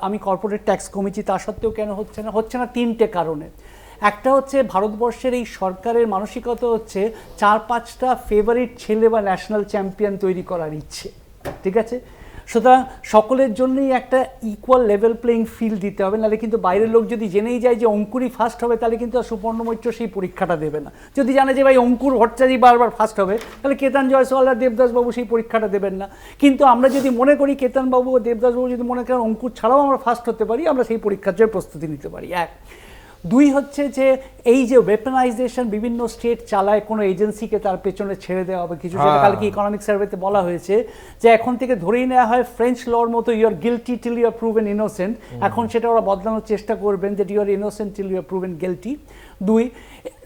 আমি কর্পোরেট ট্যাক্স কমেছি, তা সত্ত্বেও কেন হচ্ছে না? হচ্ছে না তিনটে কারণে। একটা হচ্ছে ভারতবর্ষের এই সরকারের মানসিকতা হচ্ছে 4-5টা ফেভারিট ছেলে বা ন্যাশনাল চ্যাম্পিয়ন তৈরি করার ইচ্ছে, ঠিক আছে? সুতরাং সকলের জন্যই একটা ইকুয়াল লেভেল প্লেইং ফিল্ড দিতে হবে, নাহলে কিন্তু বাইরের লোক যদি জেনেই যায় যে অঙ্কুরই ফার্স্ট হবে, তাহলে কিন্তু আর সুপর্ণ মৈত্র সেই পরীক্ষাটা দেবে না। যদি জানে যে ভাই অঙ্কুর ভট্টাচার্য বারবার ফার্স্ট হবে, তাহলে কেতান জয়সওয়াল আর দেবদাসবাবু সেই পরীক্ষাটা দেবেন না। কিন্তু আমরা যদি মনে করি কেতানবাবু ও দেবদাসবাবু যদি মনে করেন অঙ্কুর ছাড়াও আমরা ফার্স্ট হতে পারি, আমরা সেই পরীক্ষার জন্য প্রস্তুতি নিতে পারি, এক। দুই হচ্ছে যে এই যে ওয়েপনাইজেশন বিভিন্ন স্টেট চালায়, কোনো এজেন্সিকে তার পেছনে ছেড়ে দেওয়া হবে কিছু, যেটা কালকে ইকোনমিক সার্ভেতে বলা হয়েছে যে এখন থেকে ধরেই নেওয়া হয় ফ্রেঞ্চ লর মতো you are guilty till you are proven innocent. এখন সেটা ওরা বদলানোর চেষ্টা করবেন যে you are innocent till you are proven guilty. দুই,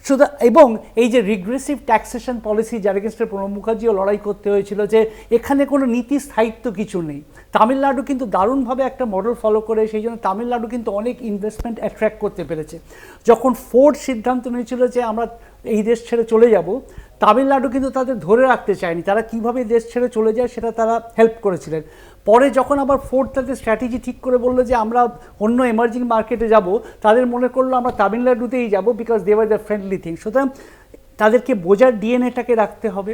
শুধু এবং এই যে রিগ্রেসিভ ট্যাক্সেশন পলিসি যার এগেনস্টে প্রণব মুখার্জিও লড়াই করতে হয়েছিল, যে এখানে কোনো নীতি স্থায়িত্ব কিছু নেই। তামিলনাড়ু কিন্তু দারুণভাবে একটা মডেল ফলো করে, সেই জন্য তামিলনাড়ু কিন্তু অনেক ইনভেস্টমেন্ট অ্যাট্রাক্ট করতে পেরেছে। যখন ফোর্ড সিদ্ধান্ত নিয়েছিল যে আমরা এই দেশ ছেড়ে চলে যাব, তামিলনাড়ু কিন্তু তাদের ধরে রাখতে চায়নি, তারা কীভাবে দেশ ছেড়ে চলে যায় সেটা তারা হেল্প করেছিলেন। পরে যখন আবার ফোর্ড তাদের স্ট্র্যাটেজি ঠিক করে বললো যে আমরা অন্য এমার্জিং মার্কেটে যাব, তাদের মনে করলো আমরা তামিলনাড়ুতেই যাব, because they were the friendly thing. সুতরাং তাদেরকে বোঝার ডিএনএটাকে রাখতে হবে।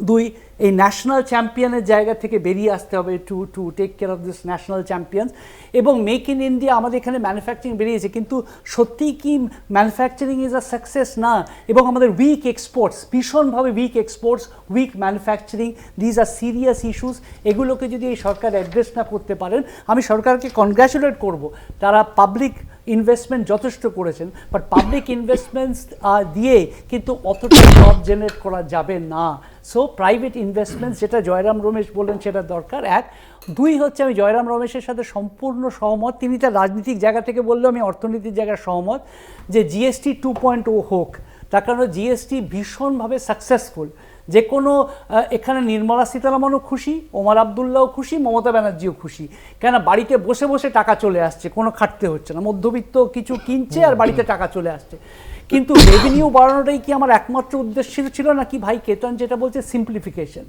দুই, এই ন্যাশনাল চ্যাম্পিয়নের জায়গা থেকে বেরিয়ে আসতে হবে to take care of this national champions. এবং মেক ইন ইন্ডিয়া, আমাদের এখানে ম্যানুফ্যাকচারিং বেরিয়েছে, কিন্তু সত্যিই কি ম্যানুফ্যাকচারিং ইজ আ সাকসেস? না। এবং আমাদের উইক এক্সপোর্টস, ভীষণভাবে weak exports, weak manufacturing, these are serious issues. এগুলোকে যদি এই সরকার অ্যাড্রেস না করতে পারেন, আমি সরকারকে কনগ্র্যাচুলেট করব, তারা পাবলিক ইনভেস্টমেন্ট যথেষ্ট করেছেন, বাট পাবলিক ইনভেস্টমেন্টস দিয়ে কিন্তু অতটা জব জেনারেট করা যাবে না। সো প্রাইভেট ইনভেস্টমেন্টস, যেটা জয়রাম রমেশ বললেন সেটা দরকার, এক। দুই হচ্ছে আমি জয়রাম রমেশের সাথে সম্পূর্ণ সহমত, তিনি তার রাজনীতিক জায়গা থেকে বললেও আমি অর্থনীতির জায়গায় সহমত, যে জিএসটি 2.0 হোক। তার কারণ জিএসটি ভীষণভাবে সাকসেসফুল। যে কোনো এখানে নির্মলা সীতারামনও খুশি, ওমর আবদুল্লাহও খুশি, মমতা ব্যানার্জিও খুশি। কেন? বাড়িতে বসে বসে টাকা চলে আসছে, কোনো খাটতে হচ্ছে না, মধ্যবিত্ত কিছু কিনছে আর বাড়িতে টাকা চলে আসছে। কিন্তু রেভিনিউ বাড়ানোটাই কি আমার একমাত্র উদ্দেশ্য ছিল নাকি? ভাই কেতন যেটা বলছে সিম্পলিফিকেশন,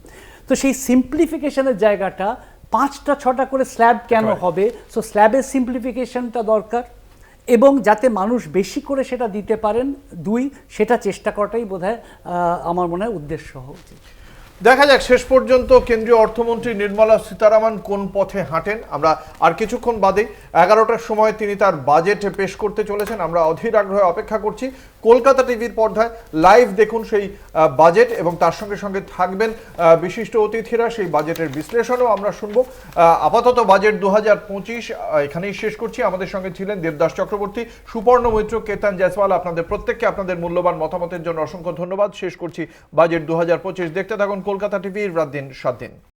তো সেই সিম্পলিফিকেশনের জায়গাটা 5টা-6টা করে স্ল্যাব কেন হবে? সো স্ল্যাবের সিম্পলিফিকেশনটা দরকার, এবং যাতে মানুষ বেশি করে সেটা দিতে পারেন। দুই, সেটা চেষ্টা করাটাই বোধহয় আমার মনে হয় উদ্দেশ্য হওয়া উচিত। দেখা যাক শেষ পর্যন্ত কেন্দ্রীয় অর্থমন্ত্রী নির্মলা সীতারামন কোন পথে হাঁটেন। আমরা আর কিছুক্ষণ বাদে 11টার সময় তিনি তার বাজেট পেশ করতে চলেছেন। আমরা অধীর আগ্রহে অপেক্ষা করছি। কলকাতা টিভির পর্দায় লাইভ দেখুন সেই বাজেট, এবং তার সঙ্গে সঙ্গে থাকবেন বিশিষ্ট অতিথিরা, সেই বাজেটের বিশ্লেষণও আমরা শুনবো। আপাতত বাজেট 2025 এখানেই শেষ করছি। আমাদের সঙ্গে ছিলেন দেবদাস চক্রবর্তী, সুপর্ণ মৈত্র, কেতন জয়সওয়াল। আপনাদের প্রত্যেককে আপনাদের মূল্যবান মতামতের জন্য অসংখ্য ধন্যবাদ। শেষ করছি বাজেট 2025। দেখতে থাকুন কলকাতা টিভির রাত দিন 7 দিন।